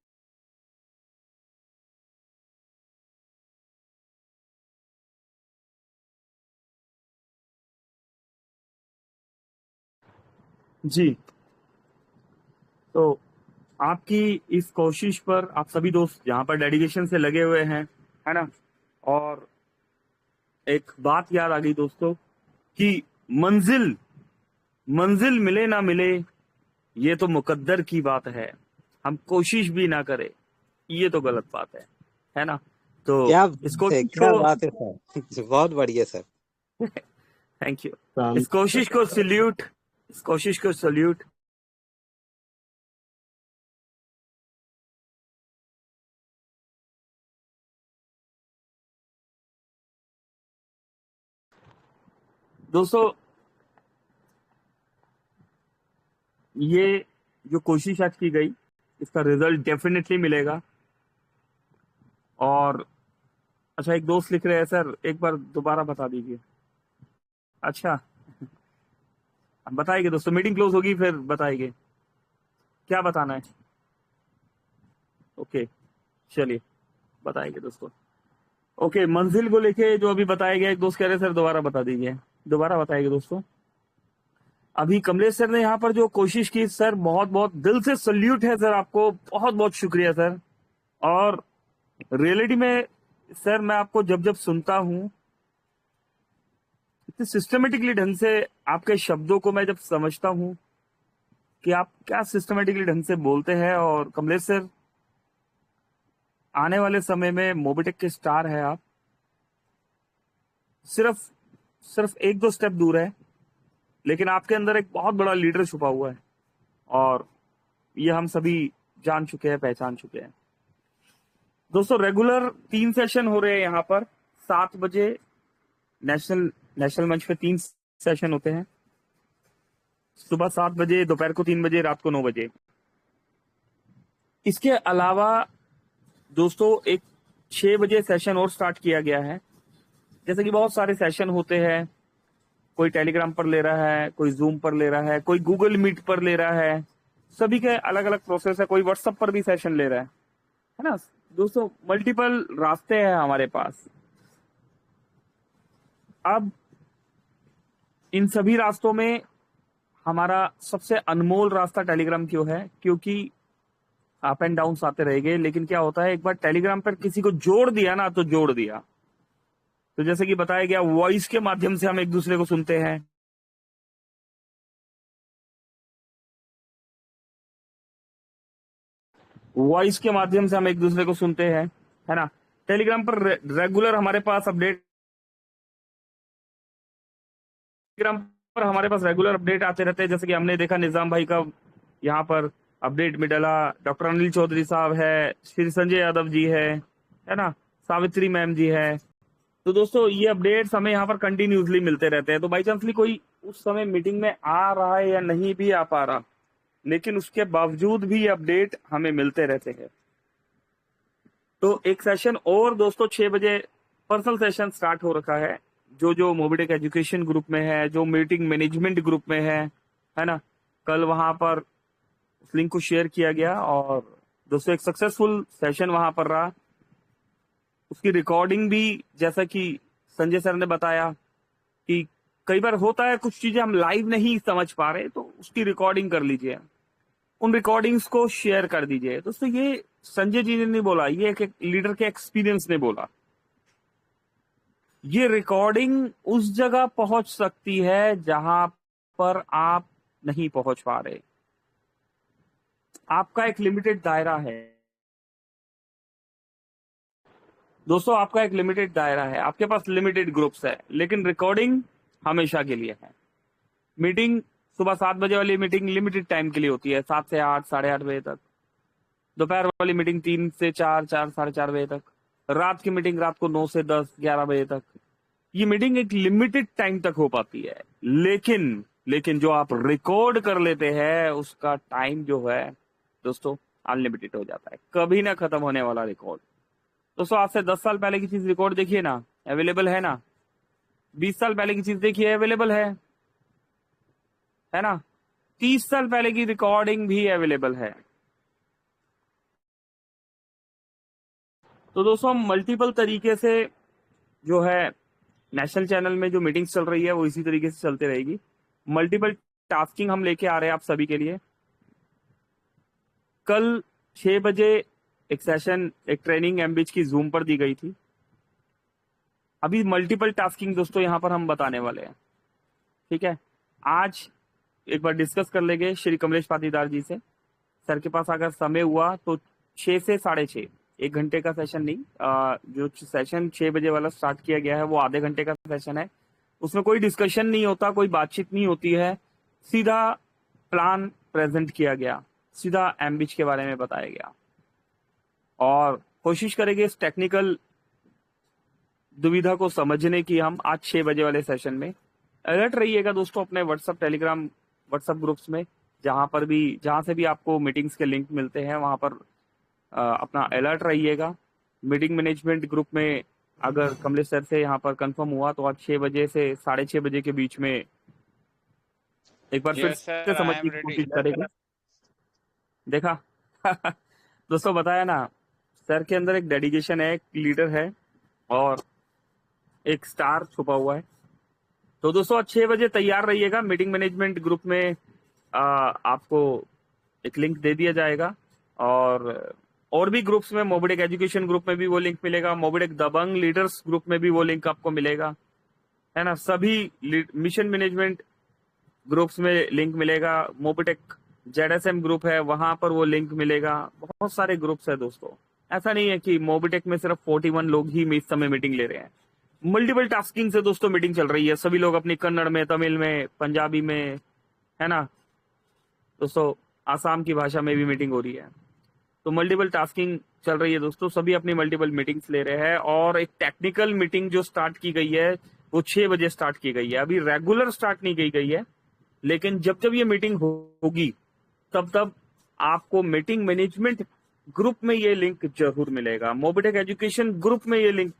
जी तो आपकी इस कोशिश पर आप सभी दोस्त यहाँ पर डेडिकेशन से लगे हुए हैं, है ना। और एक बात याद आ गई दोस्तों कि मंजिल मंजिल मिले ना मिले ये तो मुकद्दर की बात है, हम कोशिश भी ना करें ये तो गलत बात है ना। तो क्या इस बात है, कोशिश क्या को बात है सर, बहुत बढ़िया सर। Thank you. इस कोशिश को सल्यूट, इस कोशिश को सल्यूट। दोस्तों ये जो कोशिश आज की गई इसका रिजल्ट डेफिनेटली मिलेगा। और अच्छा, एक दोस्त लिख रहे हैं सर एक बार दोबारा बता दीजिए। अच्छा बताएंगे दोस्तों, मीटिंग क्लोज होगी फिर बताएंगे क्या बताना है। ओके चलिए बताएंगे दोस्तों। ओके, मंजिल को लेके जो अभी बताया गया, एक दोस्त कह रहे सर दोबारा बता दीजिए, दोबारा बताएंगे दोस्तों। अभी कमलेश सर ने यहाँ पर जो कोशिश की सर, बहुत बहुत दिल से सल्यूट है सर आपको, बहुत बहुत शुक्रिया सर। और रियलिटी में सर मैं आपको जब जब सुनता हूं इतने सिस्टमेटिकली ढंग से आपके शब्दों को मैं जब समझता हूं कि आप क्या सिस्टमेटिकली ढंग से बोलते हैं। और कमलेश सर आने वाले समय में मोबिटेक के स्टार है आप, सिर्फ एक दो स्टेप दूर है, लेकिन आपके अंदर एक बहुत बड़ा लीडर छुपा हुआ है और ये हम सभी जान चुके हैं, पहचान चुके हैं। दोस्तों रेगुलर 3 सेशन हो रहे हैं यहाँ पर। 7 बजे नेशनल मंच पे 3 सेशन होते हैं, सुबह 7 बजे, दोपहर को 3 बजे, रात को 9 बजे। इसके अलावा दोस्तों एक 6 बजे सेशन और स्टार्ट किया गया है। जैसे कि बहुत सारे सेशन होते हैं, कोई टेलीग्राम पर ले रहा है, कोई जूम पर ले रहा है, कोई गूगल मीट पर ले रहा है, सभी के अलग अलग प्रोसेस है, कोई व्हाट्सएप पर भी सेशन ले रहा है ना दोस्तों। मल्टीपल रास्ते हैं हमारे पास। अब इन सभी रास्तों में हमारा सबसे अनमोल रास्ता टेलीग्राम क्यों है? क्योंकि अप एंड डाउन आते रहेंगे, लेकिन क्या होता है, एक बार टेलीग्राम पर किसी को जोड़ दिया ना तो जोड़ दिया। तो जैसे कि बताया गया, वॉइस के माध्यम से हम एक दूसरे को सुनते हैं, वॉइस के माध्यम से हम एक दूसरे को सुनते हैं, है ना। टेलीग्राम पर रेगुलर हमारे पास अपडेट, टेलीग्राम पर हमारे पास रेगुलर अपडेट आते रहते हैं। जैसे कि हमने देखा निजाम भाई का यहाँ पर अपडेट में डाला, डॉक्टर अनिल चौधरी साहब है, श्री संजय यादव जी है ना, सावित्री मैम जी है। तो दोस्तों ये अपडेट्स हमें यहाँ पर कंटिन्यूसली मिलते रहते हैं। तो बाई चांसली कोई उस समय मीटिंग में आ रहा है या नहीं भी आ पा रहा, लेकिन उसके बावजूद भी ये अपडेट हमें मिलते रहते हैं। तो एक सेशन और दोस्तों 6 बजे पर्सनल सेशन स्टार्ट हो रखा है, जो मोबिटेक एजुकेशन ग्रुप में है, जो मीटिंग मैनेजमेंट ग्रुप में है ना। कल वहां पर उस लिंक को शेयर किया गया और दोस्तों एक सक्सेसफुल सेशन वहां पर रहा। उसकी रिकॉर्डिंग भी, जैसा कि संजय सर ने बताया कि कई बार होता है कुछ चीजें हम लाइव नहीं समझ पा रहे, तो उसकी रिकॉर्डिंग कर लीजिए, उन रिकॉर्डिंग्स को शेयर कर दीजिए। दोस्तों ये संजय जी ने नहीं बोला, ये एक लीडर के एक्सपीरियंस ने बोला। ये रिकॉर्डिंग उस जगह पहुंच सकती है जहां पर आप नहीं पहुंच पा रहे। आपका एक लिमिटेड दायरा है दोस्तों, आपका एक लिमिटेड दायरा है, आपके पास लिमिटेड ग्रुप्स है, लेकिन रिकॉर्डिंग हमेशा के लिए है। मीटिंग सुबह 7 बजे वाली मीटिंग लिमिटेड टाइम के लिए होती है, 7 से 8, 8:30 बजे तक। दोपहर वाली मीटिंग 3 से 4, 4 साढ़े 4 बजे तक, रात की मीटिंग रात को 9 से 10, 11 बजे तक। ये मीटिंग एक लिमिटेड टाइम तक हो पाती है, लेकिन जो आप रिकॉर्ड कर लेते हैं उसका टाइम जो है दोस्तों अनलिमिटेड हो जाता है, कभी ना खत्म होने वाला रिकॉर्ड। दोस्तों आज से 10 साल पहले की चीज रिकॉर्ड देखिए ना, अवेलेबल है ना। 20 साल पहले की चीज देखिए, अवेलेबल है ना। 30 साल पहले की रिकॉर्डिंग भी अवेलेबल है। तो दोस्तों मल्टीपल तरीके से जो है नेशनल चैनल में जो मीटिंग्स चल रही है वो इसी तरीके से चलते रहेगी। मल्टीपल टास्किंग हम लेके आ रहे हैं आप सभी के लिए। कल 6 बजे एक सेशन, एक ट्रेनिंग एमबीच की जूम पर दी गई थी। अभी मल्टीपल टास्किंग दोस्तों यहाँ पर हम बताने वाले हैं, ठीक है। आज एक बार डिस्कस कर लेंगे श्री कमलेश पाटीदार जी से। सर के पास अगर समय हुआ तो 6 से 6:30, 1 घंटे का सेशन नहीं, जो सेशन 6 बजे वाला स्टार्ट किया गया है वो आधे घंटे का सेशन है। उसमें कोई डिस्कशन नहीं होता, कोई बातचीत नहीं होती है, सीधा प्लान प्रेजेंट किया गया, सीधा एमबीच के बारे में बताया गया। और कोशिश करेंगे इस टेक्निकल दुविधा को समझने की हम आज 6 बजे वाले सेशन में। अलर्ट रहिएगा दोस्तों अपने व्हाट्सएप, टेलीग्राम, व्हाट्सएप ग्रुप्स में, जहां से भी आपको मीटिंग्स के लिंक मिलते हैं वहां पर अपना अलर्ट रहिएगा। मीटिंग मैनेजमेंट ग्रुप में अगर कमलेश सर से यहाँ पर कंफर्म हुआ तो आज 6 बजे से 6:30 बजे के बीच में एक बार फिर से समझने की कोशिश करेगा। देखा दोस्तों, बताया ना, सर के अंदर एक डेडिकेशन है, एक लीडर है और एक स्टार छुपा हुआ है। तो दोस्तों आज 6 बजे तैयार रहिएगा। मीटिंग मैनेजमेंट ग्रुप में आपको एक लिंक दे दिया जाएगा और भी ग्रुप्स में, मोबिटेक एजुकेशन ग्रुप में भी वो लिंक मिलेगा, मोबिटेक दबंग लीडर्स ग्रुप में भी वो लिंक आपको मिलेगा, है ना। सभी मिशन मैनेजमेंट ग्रुप्स में लिंक मिलेगा। मोबिटेक जेडएसएम ग्रुप है, वहां पर वो लिंक मिलेगा। बहुत सारे ग्रुप्स है दोस्तों, ऐसा नहीं है कि मोबिटेक में सिर्फ 41 लोग ही इस समय मीटिंग ले रहे हैं। मल्टीपल टास्किंग से दोस्तों मीटिंग चल रही है, सभी लोग अपनी कन्नड़ में, तमिल में, पंजाबी में, है ना दोस्तों, आसाम की भाषा में भी मीटिंग हो रही है। तो मल्टीपल टास्किंग चल रही है दोस्तों, सभी अपनी मल्टीपल मीटिंग्स ले रहे हैं। और एक टेक्निकल मीटिंग जो स्टार्ट की गई है वो 6 बजे स्टार्ट की गई है, अभी रेगुलर स्टार्ट नहीं की गई है। लेकिन जब ये मीटिंग होगी तब आपको मीटिंग मैनेजमेंट ग्रुप में ये लिंक जरूर मिलेगा, मोबिटेक एजुकेशन ग्रुप में ये लिंक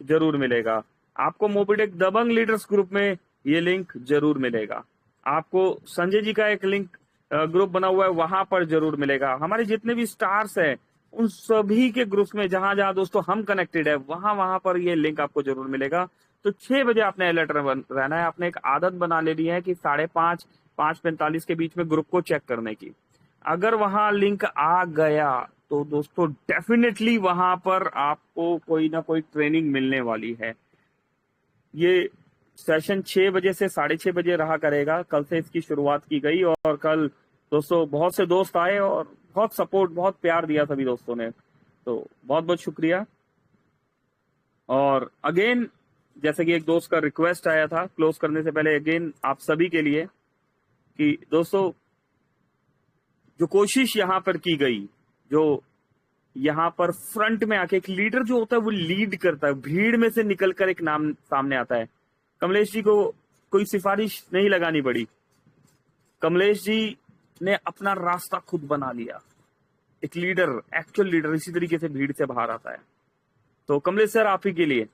जरूर मिलेगा, आपको मोबिटेक दबंग लीडर्स ग्रुप में ये लिंक जरूर मिलेगा, आपको संजय जी का एक लिंक ग्रुप बना हुआ है वहां पर जरूर मिलेगा। हमारे जितने भी स्टार्स हैं उन सभी के ग्रुप्स में जहां दोस्तों हम कनेक्टेड है वहां पर ये लिंक आपको जरूर मिलेगा। तो 6 बजे आपने अलर्ट रहना है। आपने एक आदत बना लेनी है कि 5:30, 5:45 के बीच में ग्रुप को चेक करने की। अगर वहां लिंक आ गया तो दोस्तों डेफिनेटली वहां पर आपको कोई ना कोई ट्रेनिंग मिलने वाली है। ये सेशन 6 बजे से 6:30 बजे रहा करेगा। कल से इसकी शुरुआत की गई और कल दोस्तों बहुत से दोस्त आए और बहुत सपोर्ट, बहुत प्यार दिया सभी दोस्तों ने, तो बहुत बहुत शुक्रिया। और अगेन जैसे कि एक दोस्त का रिक्वेस्ट आया था क्लोज करने से पहले, अगेन आप सभी के लिए कि दोस्तों जो कोशिश यहाँ पर की गई, जो यहाँ पर फ्रंट में आके एक लीडर जो होता है वो लीड करता है, भीड़ में से निकलकर एक नाम सामने आता है। कमलेश जी को कोई सिफारिश नहीं लगानी पड़ी, कमलेश जी ने अपना रास्ता खुद बना लिया। एक लीडर, एक्चुअल लीडर इसी तरीके से भीड़ से बाहर आता है। तो कमलेश सर आप ही के लिए,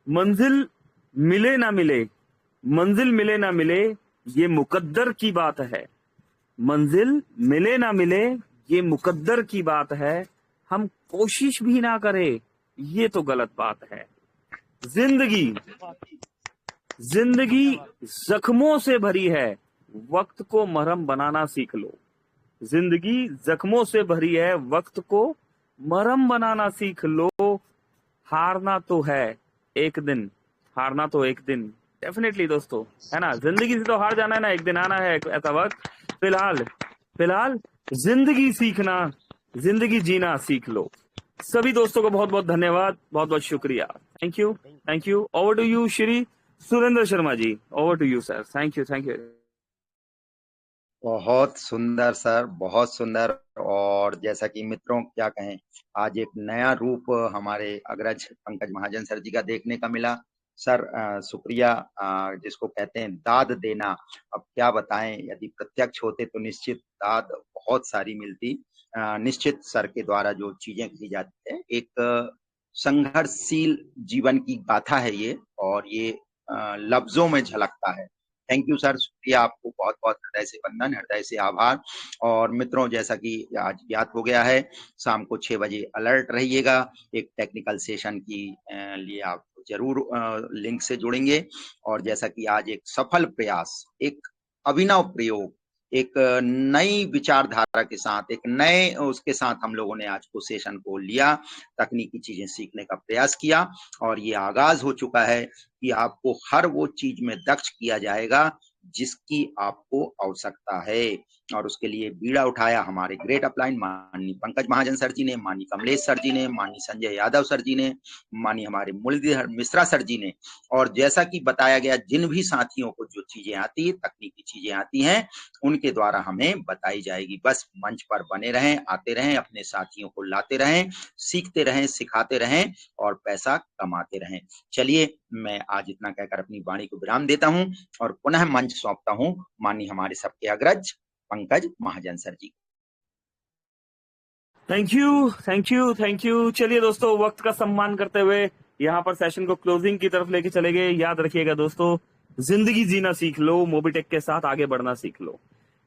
मंजिल मिले ना मिले, मंजिल मिले ना मिले ये मुकद्दर की बात है, मंजिल मिले ना मिले ये मुकद्दर की बात है, हम कोशिश भी ना करें ये तो गलत बात है। जिंदगी जख्मों से भरी है, वक्त को मरहम बनाना सीख लो। जिंदगी जख्मों से भरी है, वक्त को मरहम बनाना सीख लो। हारना तो है एक दिन, हारना तो एक दिन, डेफिनेटली दोस्तों, है ना। जिंदगी से तो हार जाना है ना, एक दिन आना है ऐसा वक्त। फिलहाल जिंदगी सीखना, जिंदगी जीना सीख लो। सभी दोस्तों को बहुत बहुत धन्यवाद, बहुत बहुत शुक्रिया। Thank you. Over to you Shri Surendra Sharma ji, over to you sir. Thank you. बहुत सुंदर सर, बहुत सुंदर। और जैसा कि मित्रों क्या कहें, आज एक नया रूप हमारे अग्रज पंकज महाजन सर जी का देखने का मिला। सर शुक्रिया। जिसको कहते हैं दाद देना, अब क्या बताएं, यदि प्रत्यक्ष होते तो निश्चित दाद बहुत सारी मिलती। निश्चित सर के द्वारा जो चीजें की जाती है, एक संघर्षशील जीवन की गाथा है ये, और ये लफ्जों में झलकता है। थैंक यू सर, शुक्रिया, आपको बहुत बहुत हृदय से वंदन, हृदय से आभार। और मित्रों, जैसा कि आज ज्ञात हो गया है, शाम को 6 बजे अलर्ट रहिएगा। एक टेक्निकल सेशन की लिए आप जरूर लिंक से जुड़ेंगे। और जैसा कि आज एक सफल प्रयास, एक अभिनव प्रयोग, एक नई विचारधारा के साथ, एक नए उसके साथ हम लोगों ने आज को सेशन को लिया, तकनीकी चीजें सीखने का प्रयास किया। और ये आगाज हो चुका है कि आपको हर वो चीज में दक्ष किया जाएगा जिसकी आपको आवश्यकता है। और उसके लिए बीड़ा उठाया हमारे ग्रेट अपलाइन माननीय पंकज महाजन सर जी ने, माननीय कमलेश सर जी ने, माननीय संजय यादव सर जी ने, माननीय हमारे मुरलीधर मिश्रा सर जी ने। और जैसा कि बताया गया, जिन भी साथियों को जो चीजें आती है, तकनीकी चीजें आती हैं, उनके द्वारा हमें बताई जाएगी। बस मंच पर बने रहें, आते रहें, अपने साथियों को लाते रहें, सीखते रहें, सिखाते रहें और पैसा कमाते रहें। चलिए, मैं आज इतना कहकर अपनी वाणी को विराम देता हूं और पुनः मंच सौंपता हूं माननीय हमारे सबके अग्रज Pankaj Mahajan sir ji. Thank you, thank you, thank you. चलिए दोस्तों, वक्त का सम्मान करते हुए यहाँ पर सेशन को क्लोजिंग की तरफ लेके चले गए। याद रखिएगा दोस्तों, जिंदगी जीना सीख लो, मोबिटेक के साथ आगे बढ़ना सीख लो।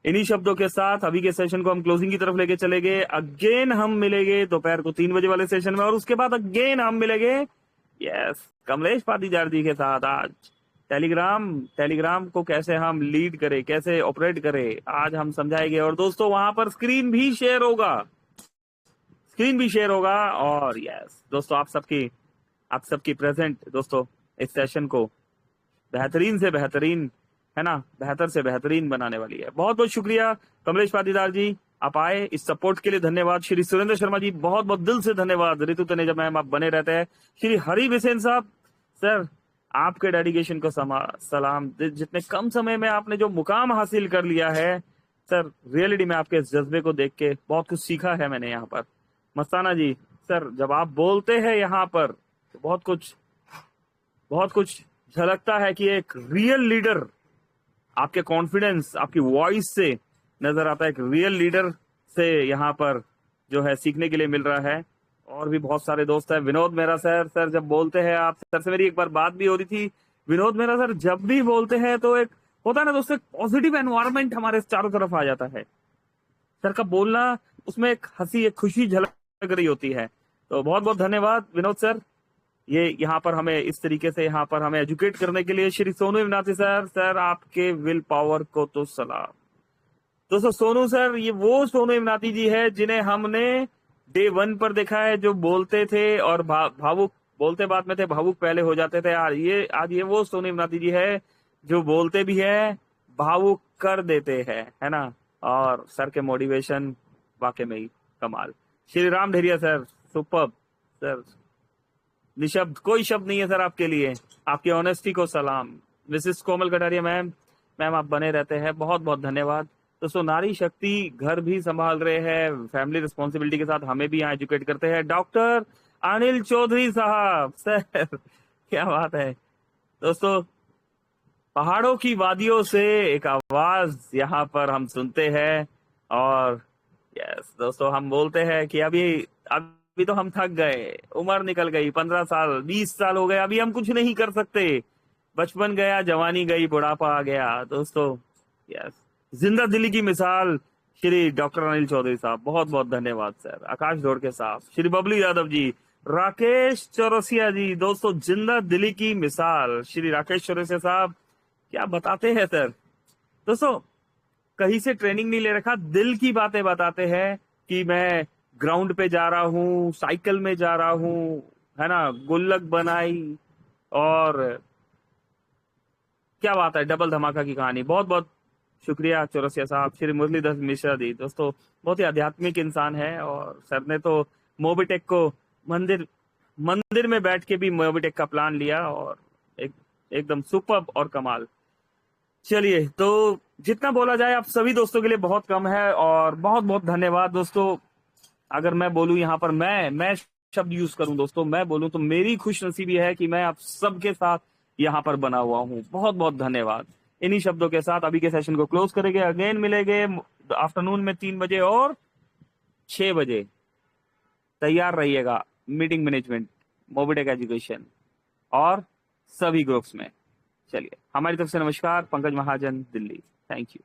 इन्हीं शब्दों के साथ अभी के सेशन को हम क्लोजिंग की तरफ लेके चले गए। अगेन हम मिलेंगे दोपहर को 3 बजे वाले सेशन में, और उसके बाद अगेन हम मिलेंगे यस कमलेश पाटीदार जी के साथ। आज टेलीग्राम को कैसे हम लीड करें, कैसे ऑपरेट करें, आज हम समझाएंगे। और दोस्तों, वहां पर स्क्रीन भी शेयर होगा। और यस दोस्तों, आप सबकी प्रेजेंट दोस्तों इस सेशन को बेहतरीन से बेहतरीन, है ना, बेहतर से बेहतरीन बनाने वाली है। बहुत बहुत शुक्रिया कमलेश पाटीदार जी, आप आए, इस सपोर्ट के लिए धन्यवाद। श्री सुरेंद्र शर्मा जी, बहुत बहुत दिल से धन्यवाद। ऋतु तनेजा मैम, आप बने रहते हैं। श्री हरि बिसेन साहब, सर आपके डेडिकेशन को सलाम। जितने कम समय में आपने जो मुकाम हासिल कर लिया है सर, रियलिटी में आपके इस जज्बे को देख के बहुत कुछ सीखा है मैंने यहाँ पर। मस्ताना जी, सर जब आप बोलते हैं यहाँ पर तो बहुत कुछ झलकता है कि एक रियल लीडर, आपके कॉन्फिडेंस, आपकी वॉइस से नजर आता है, एक रियल लीडर से यहाँ पर जो है सीखने के लिए मिल रहा है। और भी बहुत सारे दोस्त हैं। विनोद मेहरा सर जब बोलते हैं, आप सर से मेरी एक बार बात भी हो रही थी। विनोद मेहरा सर जब भी बोलते हैं तो एक होता है ना दोस्तों, एक पॉजिटिव एनवायरनमेंट हमारे चारों तरफ आ जाता है। सर का बोलना, उसमें एक हंसी, एक खुशी झलक रही होती है। तो बहुत बहुत धन्यवाद विनोद सर, ये यहाँ पर हमें इस तरीके से यहाँ पर हमें एजुकेट करने के लिए। श्री सोनू इमनाती सर आपके विल पावर को तो सलाम। दोस्तों, सोनू सर, ये वो सोनू इमनाती जी है जिन्हें हमने डे 1 पर देखा है, जो बोलते थे और भावुक, बोलते बात में थे, भावुक पहले हो जाते थे। आज ये वो सोनू इमनाती जी है जो बोलते भी है, भावुक कर देते हैं, है ना। और सर के मोटिवेशन वाकई में ही कमाल। Shri Ram Dheria sir, superb sir, निशब्द, कोई शब्द नहीं है सर आपके लिए, आपकी ऑनेस्टी को सलाम। मिसेस कोमल कटारिया मैम, आप बने रहते हैं, बहुत बहुत धन्यवाद। दोस्तों, नारी शक्ति घर भी संभाल रहे हैं, फैमिली रिस्पॉन्सिबिलिटी के साथ हमें भी यहाँ एजुकेट करते हैं। डॉक्टर अनिल चौधरी साहब, सर क्या बात है। दोस्तों, पहाड़ों की वादियों से एक आवाज यहाँ पर हम सुनते हैं। और यस दोस्तों, हम बोलते हैं कि अभी तो हम थक गए, उम्र निकल गई, 15 साल 20 साल हो गए, अभी हम कुछ नहीं कर सकते। बचपन गया, जवानी गई, बुढ़ापा आ गया। दोस्तों यस, जिंदा दिली की मिसाल श्री डॉक्टर अनिल चौधरी साहब, बहुत बहुत धन्यवाद सर। आकाश ढोड़के साहब, श्री बबलू यादव जी, राकेश चौरसिया जी, दोस्तों जिंदा दिली की मिसाल श्री राकेश चौरसिया साहब, क्या बताते हैं सर। दोस्तों, कहीं से ट्रेनिंग नहीं ले रखा, दिल की बातें बताते हैं कि मैं ग्राउंड पे जा रहा हूँ, साइकिल में जा रहा हूँ, है ना, गुल्लक बनाई, और क्या बात है, डबल धमाका की कहानी। बहुत बहुत शुक्रिया चौरसिया साहब। श्री मुरलीधर मिश्रा जी, दोस्तों बहुत ही आध्यात्मिक इंसान है, और सर ने तो मोबिटेक को मंदिर में बैठ के भी मोबिटेक का प्लान लिया, और एकदम सुपर्ब और कमाल। चलिए, तो जितना बोला जाए आप सभी दोस्तों के लिए बहुत कम है, और बहुत बहुत धन्यवाद दोस्तों। अगर मैं बोलूं यहाँ पर मैं शब्द यूज करूं दोस्तों, मैं बोलूं तो मेरी खुश नसीबी है कि मैं आप सबके साथ यहाँ पर बना हुआ हूँ। बहुत बहुत धन्यवाद। इन्हीं शब्दों के साथ अभी के सेशन को क्लोज करेंगे। अगेन मिलेंगे आफ्टरनून में 3 बजे और 6 बजे। तैयार रहिएगा। मीटिंग मैनेजमेंट, मोबिटेक एजुकेशन और सभी ग्रुप्स में। चलिए, हमारी तरफ से नमस्कार। पंकज महाजन, दिल्ली। Thank you.